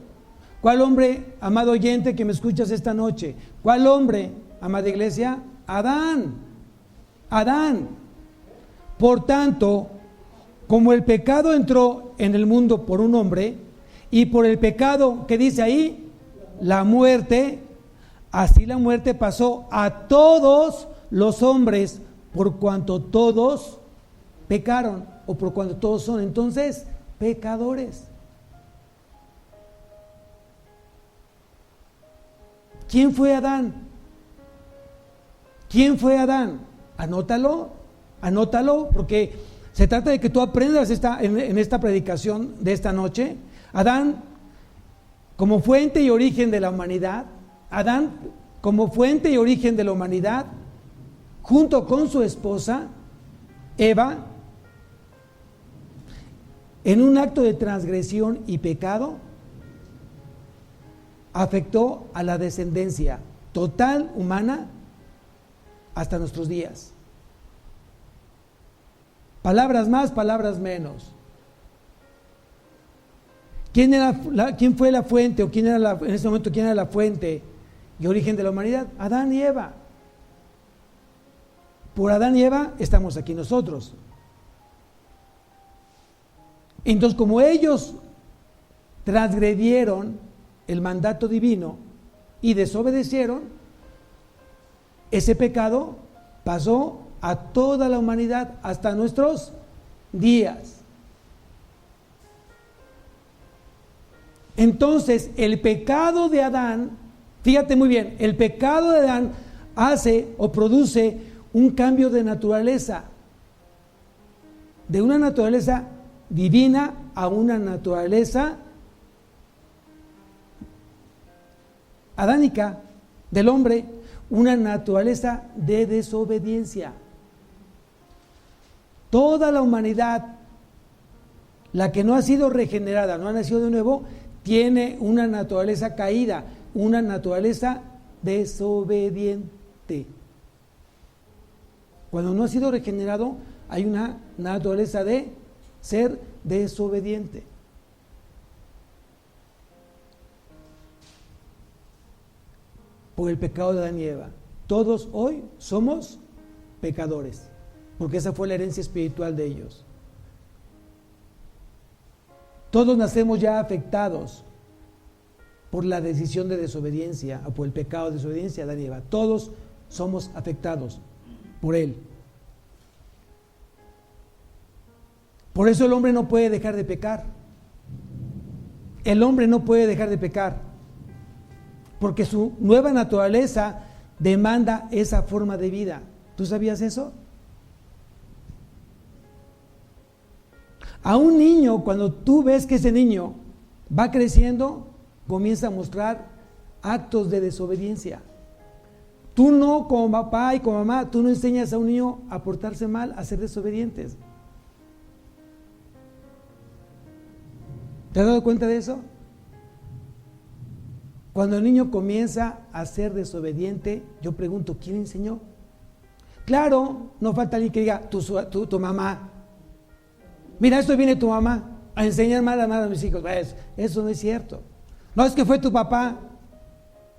¿Cuál hombre, amado oyente que me escuchas esta noche? ¿Cuál hombre, amada iglesia? Adán. Adán. Por tanto, como el pecado entró en el mundo por un hombre, y por el pecado, ¿qué dice ahí? La muerte, así la muerte pasó a todos los hombres, por cuanto todos pecaron, o por cuanto todos son entonces pecadores. ¿Quién fue Adán? ¿Quién fue Adán? Anótalo, porque se trata de que tú aprendas en esta predicación de esta noche. Adán, como fuente y origen de la humanidad, junto con su esposa, Eva, en un acto de transgresión y pecado, afectó a la descendencia total humana hasta nuestros días. Palabras más, palabras menos. ¿Quién fue la fuente, o quién era en ese momento quién era la fuente y origen de la humanidad? Adán y Eva. Por Adán y Eva estamos aquí nosotros. Entonces, como ellos transgredieron el mandato divino y desobedecieron, ese pecado pasó a toda la humanidad hasta nuestros días. Entonces, el pecado de Adán, fíjate muy bien, el pecado de Adán hace o produce un cambio de naturaleza, de una naturaleza divina a una naturaleza adánica del hombre, una naturaleza de desobediencia. Toda la humanidad, la que no ha sido regenerada, no ha nacido de nuevo, tiene una naturaleza caída, una naturaleza desobediente. Cuando no ha sido regenerado, hay una naturaleza de ser desobediente. Por el pecado de Adán y Eva. Todos hoy somos pecadores, porque esa fue la herencia espiritual de ellos. Todos nacemos ya afectados por la decisión de desobediencia, o por el pecado de desobediencia de Adán y Eva. Todos somos afectados por él. Por eso el hombre no puede dejar de pecar. El hombre no puede dejar de pecar, porque su nueva naturaleza demanda esa forma de vida. ¿Tú sabías eso? A un niño, cuando tú ves que ese niño va creciendo, comienza a mostrar actos de desobediencia. Tú no, como papá y como mamá, tú no enseñas a un niño a portarse mal, a ser desobedientes. ¿Te has dado cuenta de eso? Cuando el niño comienza a ser desobediente, yo pregunto, ¿quién enseñó? Claro, no falta alguien que diga, tu mamá. Mira, esto viene tu mamá a enseñar mal a mis hijos. Eso no es cierto. No, es que fue tu papá.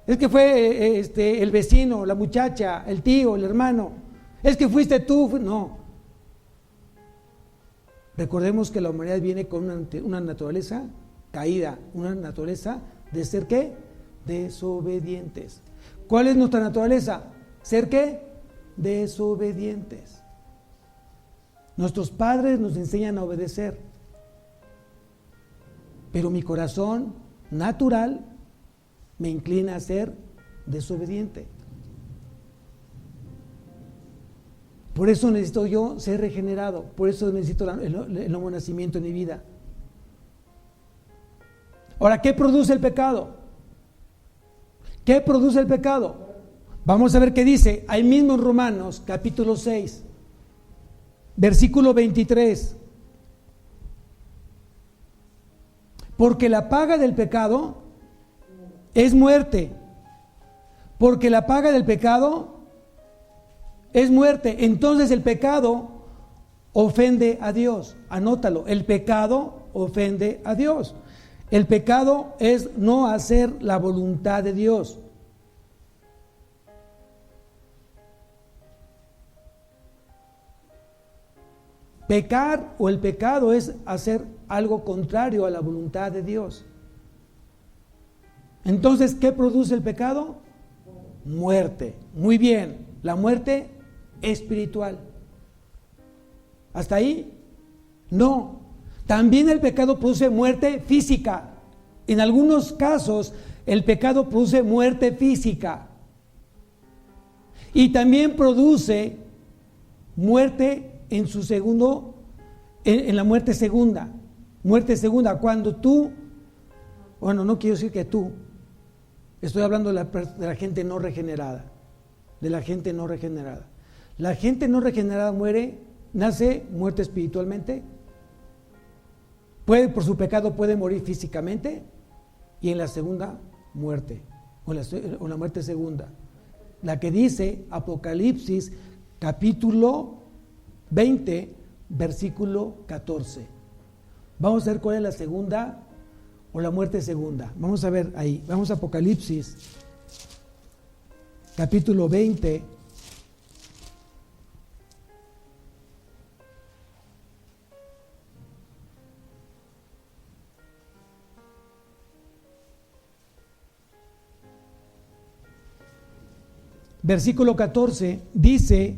Es que fue el vecino, la muchacha, el tío, el hermano. Es que fuiste tú. No. Recordemos que la humanidad viene con una naturaleza caída, una naturaleza de ser ¿qué? Desobedientes. ¿Cuál es nuestra naturaleza? ¿Ser qué? Desobedientes. Nuestros padres nos enseñan a obedecer, pero mi corazón natural me inclina a ser desobediente. Por eso necesito yo ser regenerado, por eso necesito el nuevo nacimiento en mi vida. Ahora, ¿qué produce el pecado? ¿Qué produce el pecado? Vamos a ver qué dice ahí mismo en Romanos capítulo 6, versículo 23. Porque la paga del pecado es muerte. Porque la paga del pecado es muerte. Entonces el pecado ofende a Dios. Anótalo, el pecado ofende a Dios. El pecado es no hacer la voluntad de Dios. Pecar o el pecado es hacer algo contrario a la voluntad de Dios. Entonces, ¿qué produce el pecado? Muerte. Muy bien, la muerte espiritual. ¿Hasta ahí? No. También el pecado produce muerte física. En algunos casos, el pecado produce muerte física. Y también produce muerte en su segundo, en la muerte segunda. Muerte segunda, cuando tú, bueno, no quiero decir que tú, estoy hablando de la gente no regenerada, de la gente no regenerada. La gente no regenerada nace muerta espiritualmente, por su pecado puede morir físicamente, y en la segunda muerte, o la muerte segunda, la que dice Apocalipsis capítulo 20, versículo 14. Vamos a ver cuál es la segunda o la muerte segunda. Vamos a ver ahí, vamos a Apocalipsis capítulo 20, versículo 14, dice: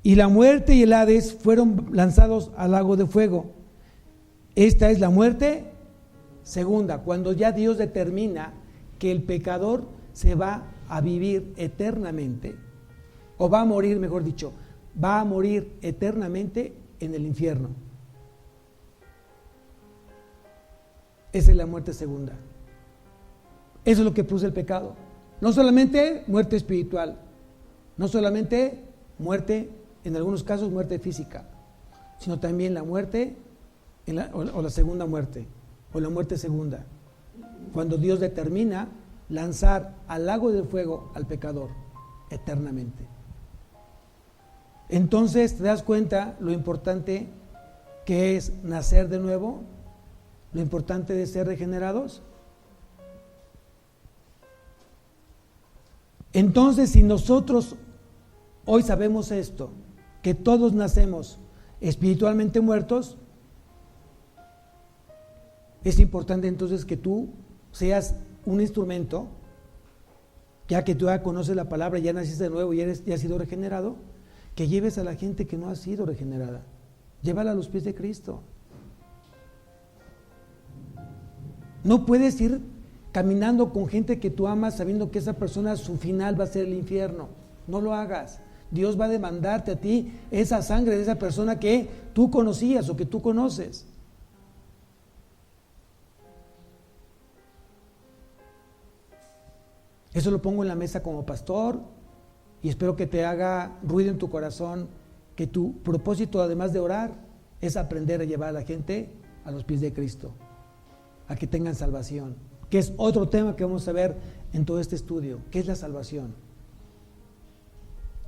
y la muerte y el Hades fueron lanzados al lago de fuego. Esta es la muerte segunda, cuando ya Dios determina que el pecador se va a vivir eternamente, o va a morir, mejor dicho, va a morir eternamente en el infierno. Esa es la muerte segunda. Eso es lo que produce el pecado. No solamente muerte espiritual, no solamente muerte, en algunos casos muerte física, sino también la muerte o la segunda muerte, o la muerte segunda, cuando Dios determina lanzar al lago de fuego al pecador eternamente. Entonces te das cuenta lo importante que es nacer de nuevo, lo importante de ser regenerados. Entonces, si nosotros hoy sabemos esto, que todos nacemos espiritualmente muertos, es importante entonces que tú seas un instrumento, ya que tú ya conoces la palabra, ya naciste de nuevo y ya has sido regenerado, que lleves a la gente que no ha sido regenerada, llévala a los pies de Cristo. No puedes ir caminando con gente que tú amas sabiendo que esa persona, su final va a ser el infierno. No lo hagas. Dios va a demandarte a ti esa sangre de esa persona que tú conocías o que tú conoces. Eso lo pongo en la mesa como pastor y espero que te haga ruido en tu corazón, que tu propósito, además de orar, es aprender a llevar a la gente a los pies de Cristo, a que tengan salvación, que es otro tema que vamos a ver en todo este estudio, que es la salvación.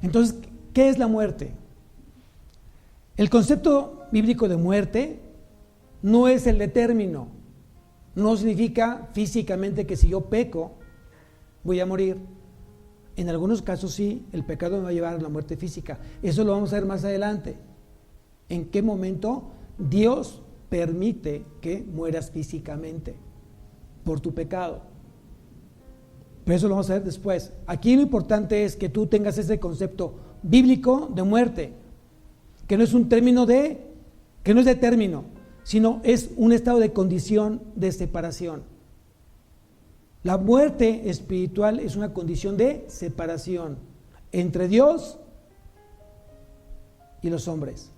Entonces, ¿qué es la muerte? El concepto bíblico de muerte no es el de término, no significa físicamente que si yo peco, voy a morir. En algunos casos sí, el pecado me va a llevar a la muerte física. Eso lo vamos a ver más adelante. ¿En qué momento Dios permite que mueras físicamente por tu pecado? Pero eso lo vamos a ver después. Aquí lo importante es que tú tengas ese concepto bíblico de muerte, que no es un término que no es de término, sino es un estado de condición de separación. La muerte espiritual es una condición de separación entre Dios y los hombres.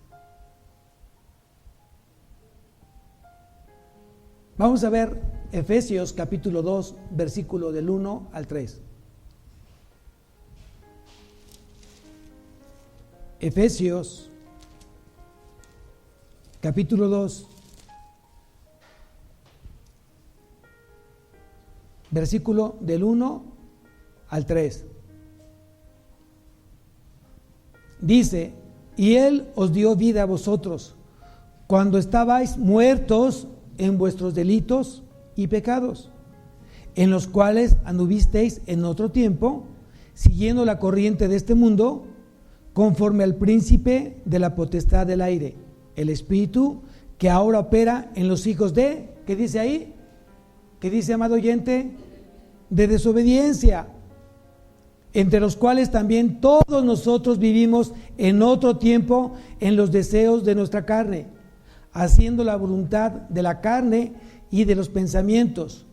Vamos a ver Efesios capítulo 2, versículo del 1 al 3. Efesios capítulo 2, versículo del 1 al 3. Dice: y Él os dio vida a vosotros cuando estabais muertos en vuestros delitos y pecados, en los cuales anduvisteis en otro tiempo, siguiendo la corriente de este mundo, conforme al príncipe de la potestad del aire, el espíritu que ahora opera en los hijos de, ¿qué dice ahí? ¿Qué dice, amado oyente? De desobediencia, entre los cuales también todos nosotros vivimos en otro tiempo en los deseos de nuestra carne, haciendo la voluntad de la carne y de los pensamientos,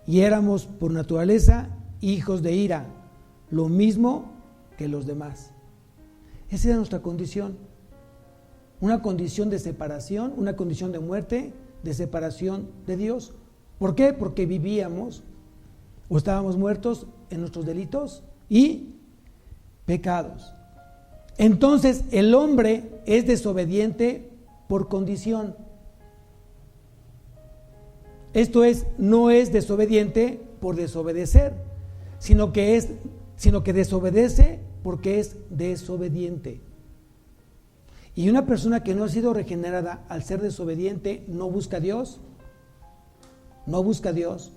y éramos por naturaleza hijos de ira, lo mismo que los demás. Esa era nuestra condición, una condición de separación, una condición de muerte, de separación de Dios. ¿Por qué? Porque vivíamos o estábamos muertos en nuestros delitos y pecados. Entonces el hombre es desobediente por condición. Esto es, no es desobediente por desobedecer, sino que desobedece porque es desobediente. Y una persona que no ha sido regenerada al ser desobediente no busca a Dios, no busca a Dios,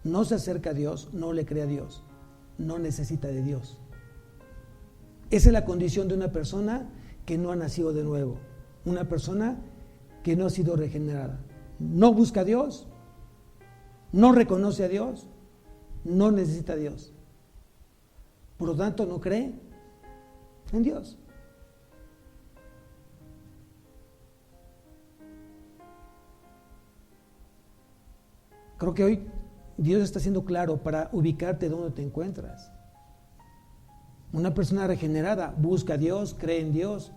no se acerca a Dios, no le cree a Dios, no necesita de Dios. Esa es la condición de una persona que no ha nacido de nuevo, una persona que no ha sido regenerada. No busca a Dios, no reconoce a Dios, no necesita a Dios. Por lo tanto, no cree en Dios. Creo que hoy Dios está siendo claro para ubicarte donde te encuentras. Una persona regenerada busca a Dios, cree en Dios,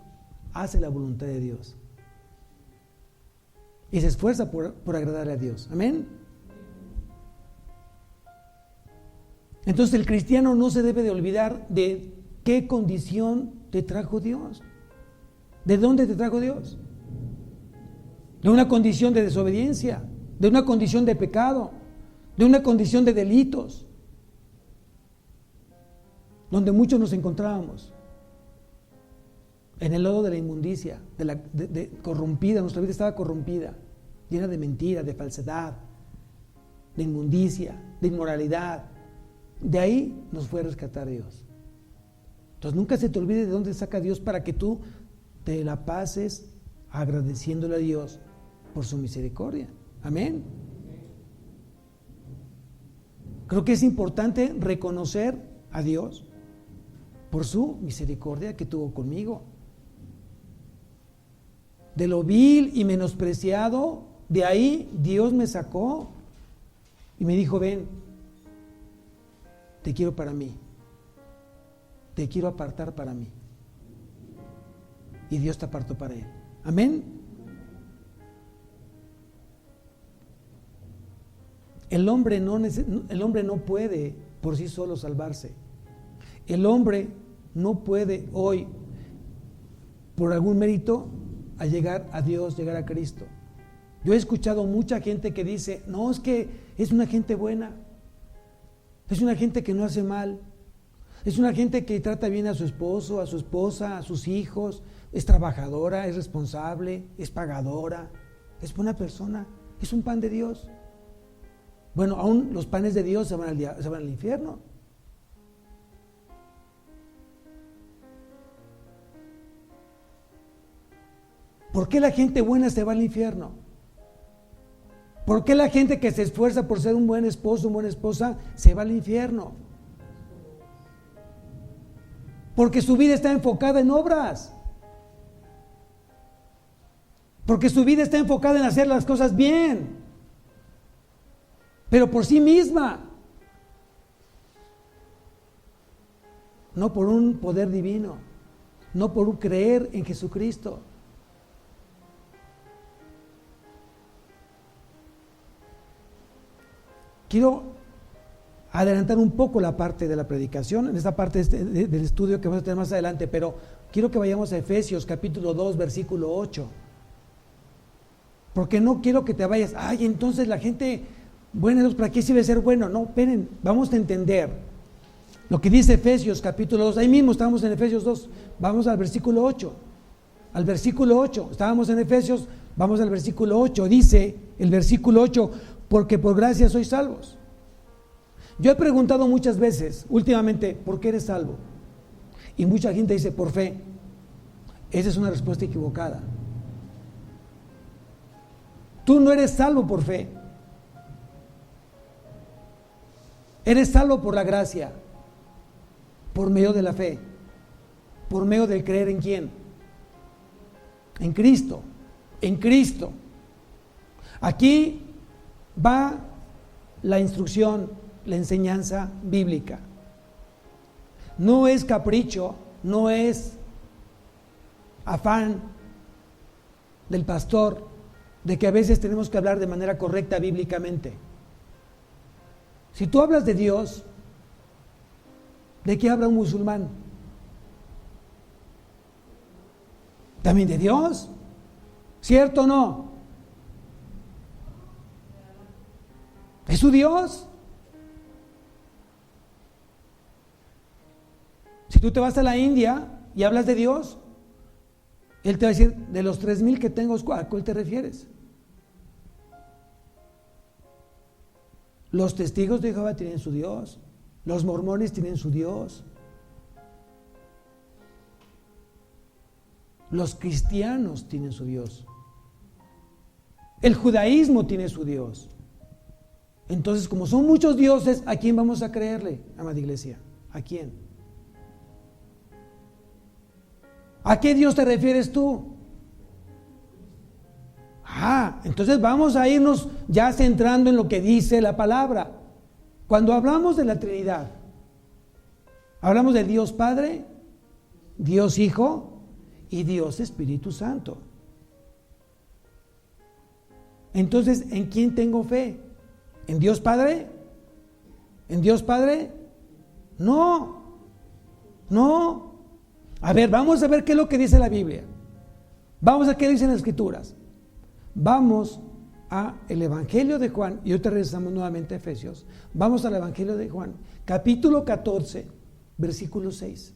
hace la voluntad de Dios y se esfuerza por agradarle a Dios. Amén. Entonces el cristiano no se debe de olvidar de qué condición te trajo Dios. ¿De dónde te trajo Dios? De una condición de desobediencia, de una condición de pecado, de una condición de delitos, donde muchos nos encontrábamos, en el lodo de la inmundicia, de corrompida, nuestra vida estaba corrompida, llena de mentira, de falsedad, de inmundicia, de inmoralidad. De ahí nos fue a rescatar Dios. Entonces nunca se te olvide de dónde saca Dios para que tú te la pases agradeciéndole a Dios por su misericordia. Amén. Creo que es importante reconocer a Dios por su misericordia que tuvo conmigo. De lo vil y menospreciado, de ahí Dios me sacó y me dijo: ven, te quiero para mí, te quiero apartar para mí. Y Dios te apartó para Él. Amén. El hombre no puede por sí solo salvarse. El hombre no puede hoy, por algún mérito, a llegar a Dios, llegar a Cristo. Yo he escuchado mucha gente que dice, no, es que es una gente buena, es una gente que no hace mal, es una gente que trata bien a su esposo, a su esposa, a sus hijos, es trabajadora, es responsable, es pagadora, es buena persona, es un pan de Dios. Bueno, aún los panes de Dios se van al infierno. ¿Por qué la gente buena se va al infierno? ¿Por qué la gente que se esfuerza por ser un buen esposo, una buena esposa, se va al infierno? Porque su vida está enfocada en obras. Porque su vida está enfocada en hacer las cosas bien. Pero por sí misma. No por un poder divino. No por un creer en Jesucristo. Quiero adelantar un poco la parte de la predicación, en esta parte del estudio que vamos a tener más adelante, pero quiero que vayamos a Efesios capítulo 2, versículo 8. Porque no quiero que te vayas, ay, entonces la gente buena, ¿para qué sirve ser bueno? No, esperen, vamos a entender lo que dice Efesios capítulo 2, ahí mismo estamos en Efesios 2, vamos al versículo 8. Al versículo 8, estábamos en Efesios, vamos al versículo 8, dice el versículo 8, porque por gracia sois salvos. Yo he preguntado muchas veces, últimamente, ¿por qué eres salvo? Y mucha gente dice, por fe. Esa es una respuesta equivocada. Tú no eres salvo por fe. Eres salvo por la gracia, por medio de la fe, por medio del creer en quién. En Cristo, en Cristo. Aquí va la instrucción, la enseñanza bíblica. No es capricho, no es afán del pastor de que a veces tenemos que hablar de manera correcta bíblicamente. Si tú hablas de Dios, ¿de qué habla un musulmán? ¿También de Dios? ¿Cierto o no? ¿Es su Dios? Si tú te vas a la India y hablas de Dios, Él te va a decir, de los 3,000 que tengo, ¿a cuál te refieres? Los testigos de Jehová tienen su Dios, los mormones tienen su Dios, los cristianos tienen su Dios, el judaísmo tiene su Dios. Entonces, como son muchos dioses, ¿a quién vamos a creerle, amada iglesia? ¿A quién? ¿A qué Dios te refieres tú? Entonces vamos a irnos ya centrando en lo que dice la palabra. Cuando hablamos de la Trinidad, hablamos de Dios Padre, Dios Hijo y Dios Espíritu Santo. Entonces, ¿en quién tengo fe? ¿En Dios Padre? ¿En Dios Padre? No. A ver, vamos a ver qué es lo que dice la Biblia. Vamos a ver qué dicen las Escrituras. Vamos a el Evangelio de Juan, y ahorita regresamos nuevamente a Efesios. Vamos al Evangelio de Juan, capítulo 14, versículo 6.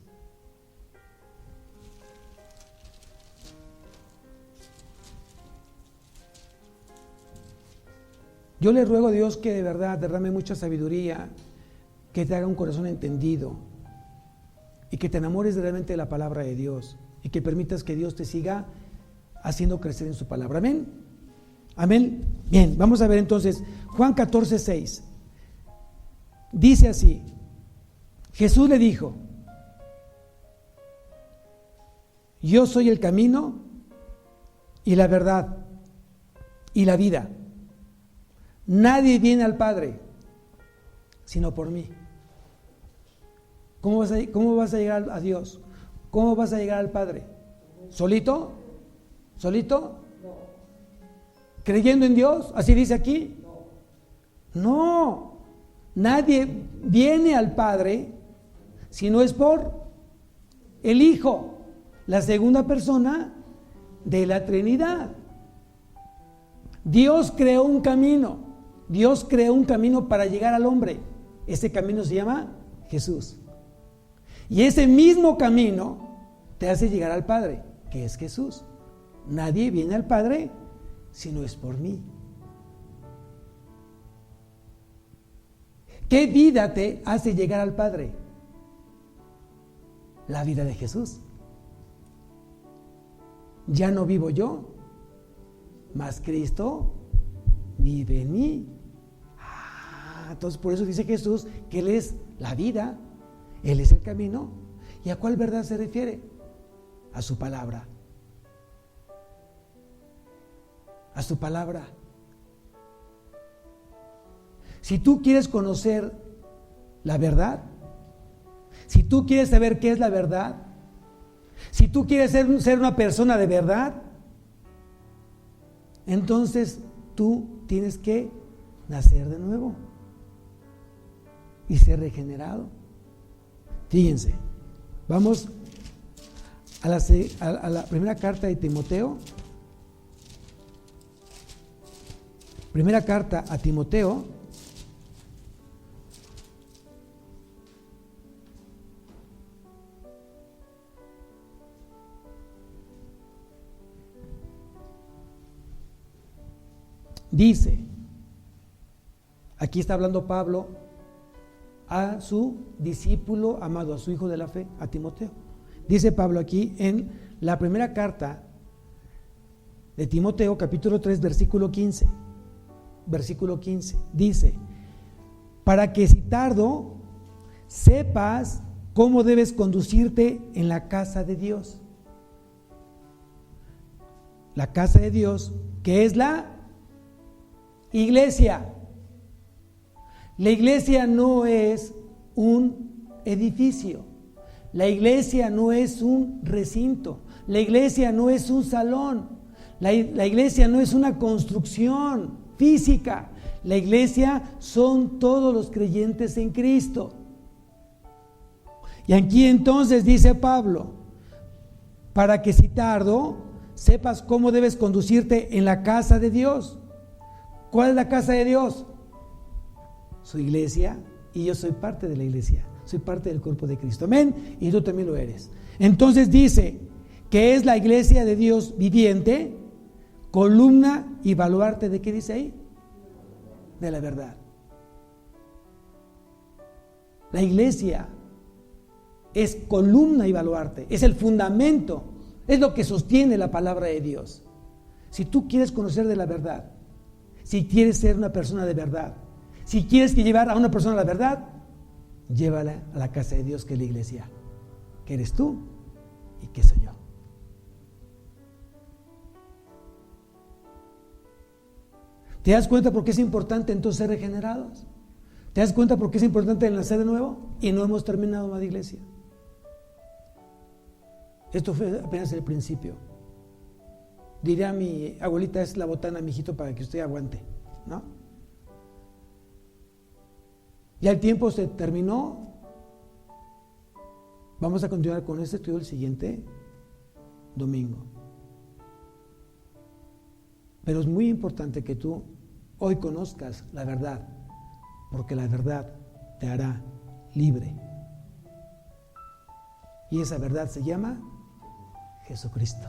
Yo le ruego a Dios que de verdad derrame mucha sabiduría, que te haga un corazón entendido y que te enamores realmente de la palabra de Dios y que permitas que Dios te siga haciendo crecer en su palabra. Amén. Amén. Bien, vamos a ver entonces Juan 14, 6. Dice así: Jesús le dijo: yo soy el camino y la verdad y la vida. Nadie viene al Padre sino por mí. ¿Cómo vas a llegar a Dios? ¿Cómo vas a llegar al Padre? ¿Solito? ¿Solito? ¿Creyendo en Dios? ¿Así dice aquí? No, nadie viene al Padre si no es por el Hijo, la segunda persona de la Trinidad. Dios creó un camino. Dios creó un camino para llegar al hombre. Ese camino se llama Jesús. Y ese mismo camino te hace llegar al Padre, que es Jesús. Nadie viene al Padre si no es por mí. ¿Qué vida te hace llegar al Padre? La vida de Jesús. Ya no vivo yo, mas Cristo vive en mí. Entonces por eso dice Jesús que Él es la vida, Él es el camino. ¿Y a cuál verdad se refiere? A su palabra. A su palabra. Si tú quieres conocer la verdad, si tú quieres saber qué es la verdad, si tú quieres ser una persona de verdad, entonces tú tienes que nacer de nuevo y ser regenerado. Fíjense, vamos a la primera carta de Timoteo. Primera carta a Timoteo. Dice, aquí está hablando Pablo a su discípulo amado, a su hijo de la fe, a Timoteo. Dice Pablo aquí en la primera carta de Timoteo, capítulo 3, versículo 15. Versículo 15. Dice, para que si tardo, sepas cómo debes conducirte en la casa de Dios. La casa de Dios, que es la iglesia. La iglesia no es un edificio. La iglesia no es un recinto. La iglesia no es un salón. La iglesia no es una construcción física. La iglesia son todos los creyentes en Cristo. Y aquí entonces dice Pablo, para que si tardo, sepas cómo debes conducirte en la casa de Dios. ¿Cuál es la casa de Dios? Su iglesia, y yo soy parte de la iglesia, soy parte del cuerpo de Cristo, amén, y tú también lo eres. Entonces dice que es la iglesia de Dios viviente, columna y baluarte, ¿de qué dice ahí? De la verdad. La iglesia es columna y baluarte, es el fundamento, es lo que sostiene la palabra de Dios. Si tú quieres conocer de la verdad, si quieres ser una persona de verdad, si quieres que llevar a una persona a la verdad, llévala a la casa de Dios, que es la iglesia, que eres tú y que soy yo. ¿Te das cuenta por qué es importante entonces ser regenerados? ¿Te das cuenta por qué es importante el nacer de nuevo? Y no hemos terminado, amada iglesia. Esto fue apenas el principio. Diría mi abuelita, es la botana, mijito, para que usted aguante, ¿no? Ya el tiempo se terminó. Vamos a continuar con este estudio el siguiente domingo. Pero es muy importante que tú hoy conozcas la verdad, porque la verdad te hará libre. Y esa verdad se llama Jesucristo,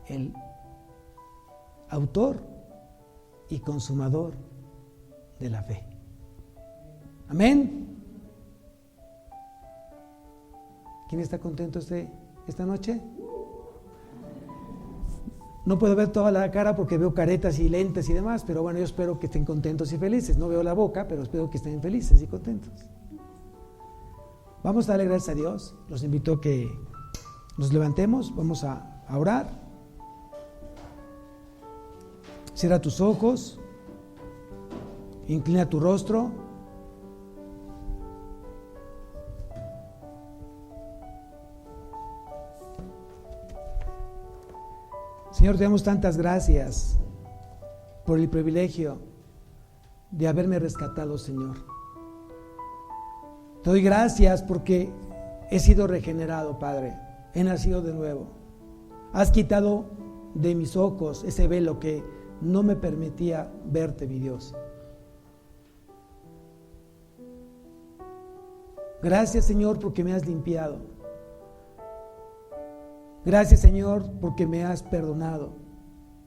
el autor y consumador de la fe. Amén. ¿Quién está contento esta noche? No puedo ver toda la cara porque veo caretas y lentes y demás, pero bueno, yo espero que estén contentos y felices. No veo la boca, pero espero que estén felices y contentos. Vamos a darle gracias a Dios. Los invito a que nos levantemos, vamos a orar. Cierra tus ojos, inclina tu rostro. Señor, te damos tantas gracias por el privilegio de haberme rescatado, Señor. Te doy gracias porque he sido regenerado, Padre. He nacido de nuevo. Has quitado de mis ojos ese velo que no me permitía verte, mi Dios. Gracias, Señor, porque me has limpiado. Gracias, Señor, porque me has perdonado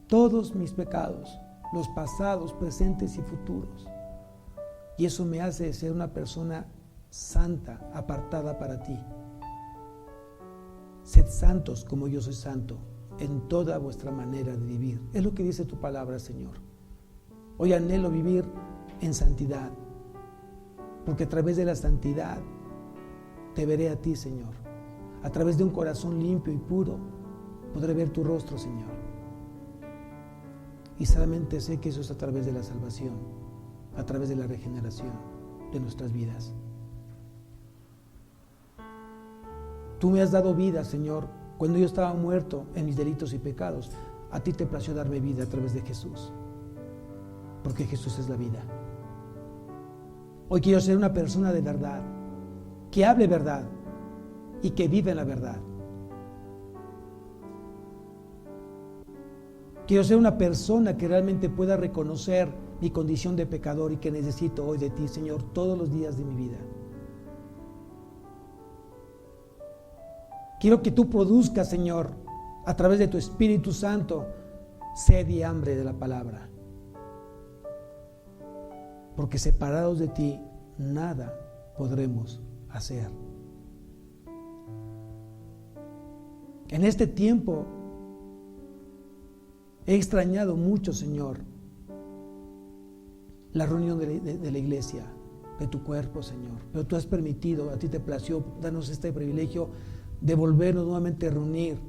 todos mis pecados, los pasados, presentes y futuros. Y eso me hace ser una persona santa, apartada para ti. Sed santos como yo soy santo en toda vuestra manera de vivir. Es lo que dice tu palabra, Señor. Hoy anhelo vivir en santidad, porque a través de la santidad te veré a ti, Señor. A través de un corazón limpio y puro podré ver tu rostro, Señor. Y solamente sé que eso es a través de la salvación, a través de la regeneración de nuestras vidas. Tú me has dado vida, Señor, cuando yo estaba muerto en mis delitos y pecados. A ti te plació darme vida a través de Jesús, porque Jesús es la vida. Hoy quiero ser una persona de verdad, que hable verdad y que vive en la verdad. Quiero ser una persona que realmente pueda reconocer mi condición de pecador y que necesito hoy de ti, Señor, todos los días de mi vida. Quiero que tú produzcas, Señor, a través de tu Espíritu Santo, sed y hambre de la palabra. Porque separados de ti, nada podremos hacer. En este tiempo he extrañado mucho, Señor, la reunión de la iglesia, de tu cuerpo, Señor. Pero tú has permitido, a ti te plació darnos este privilegio de volvernos nuevamente a reunir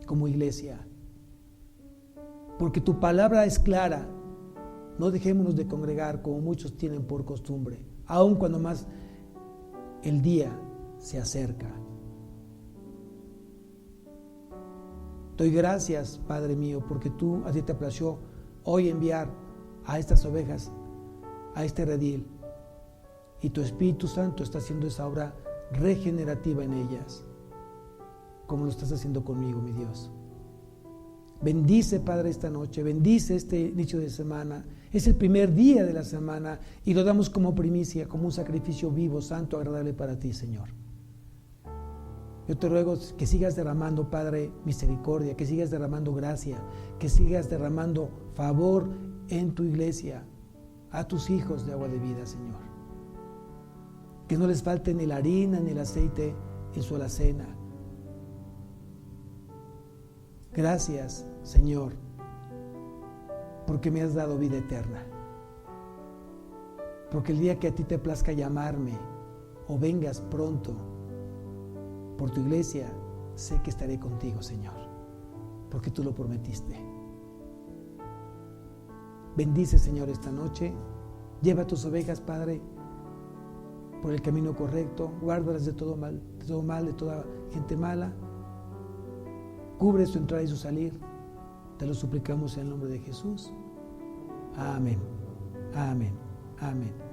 como iglesia. Porque tu palabra es clara. No dejémonos de congregar como muchos tienen por costumbre, aun cuando más el día se acerca. Doy gracias, Padre mío, porque tú, a ti te plació hoy enviar a estas ovejas, a este redil, y tu Espíritu Santo está haciendo esa obra regenerativa en ellas, como lo estás haciendo conmigo, mi Dios. Bendice, Padre, esta noche, bendice este inicio de semana. Es el primer día de la semana y lo damos como primicia, como un sacrificio vivo, santo, agradable para ti, Señor. Yo te ruego que sigas derramando, Padre, misericordia, que sigas derramando gracia, que sigas derramando favor en tu iglesia, a tus hijos de agua de vida, Señor. Que no les falte ni la harina ni el aceite en su alacena. Gracias, Señor, porque me has dado vida eterna. Porque el día que a ti te plazca llamarme o vengas pronto por tu iglesia, sé que estaré contigo, Señor, porque tú lo prometiste. Bendice, Señor, esta noche. Lleva tus ovejas, Padre, por el camino correcto. Guárdalas de todo mal, de toda gente mala. Cubre su entrada y su salir. Te lo suplicamos en el nombre de Jesús. Amén. Amén. Amén.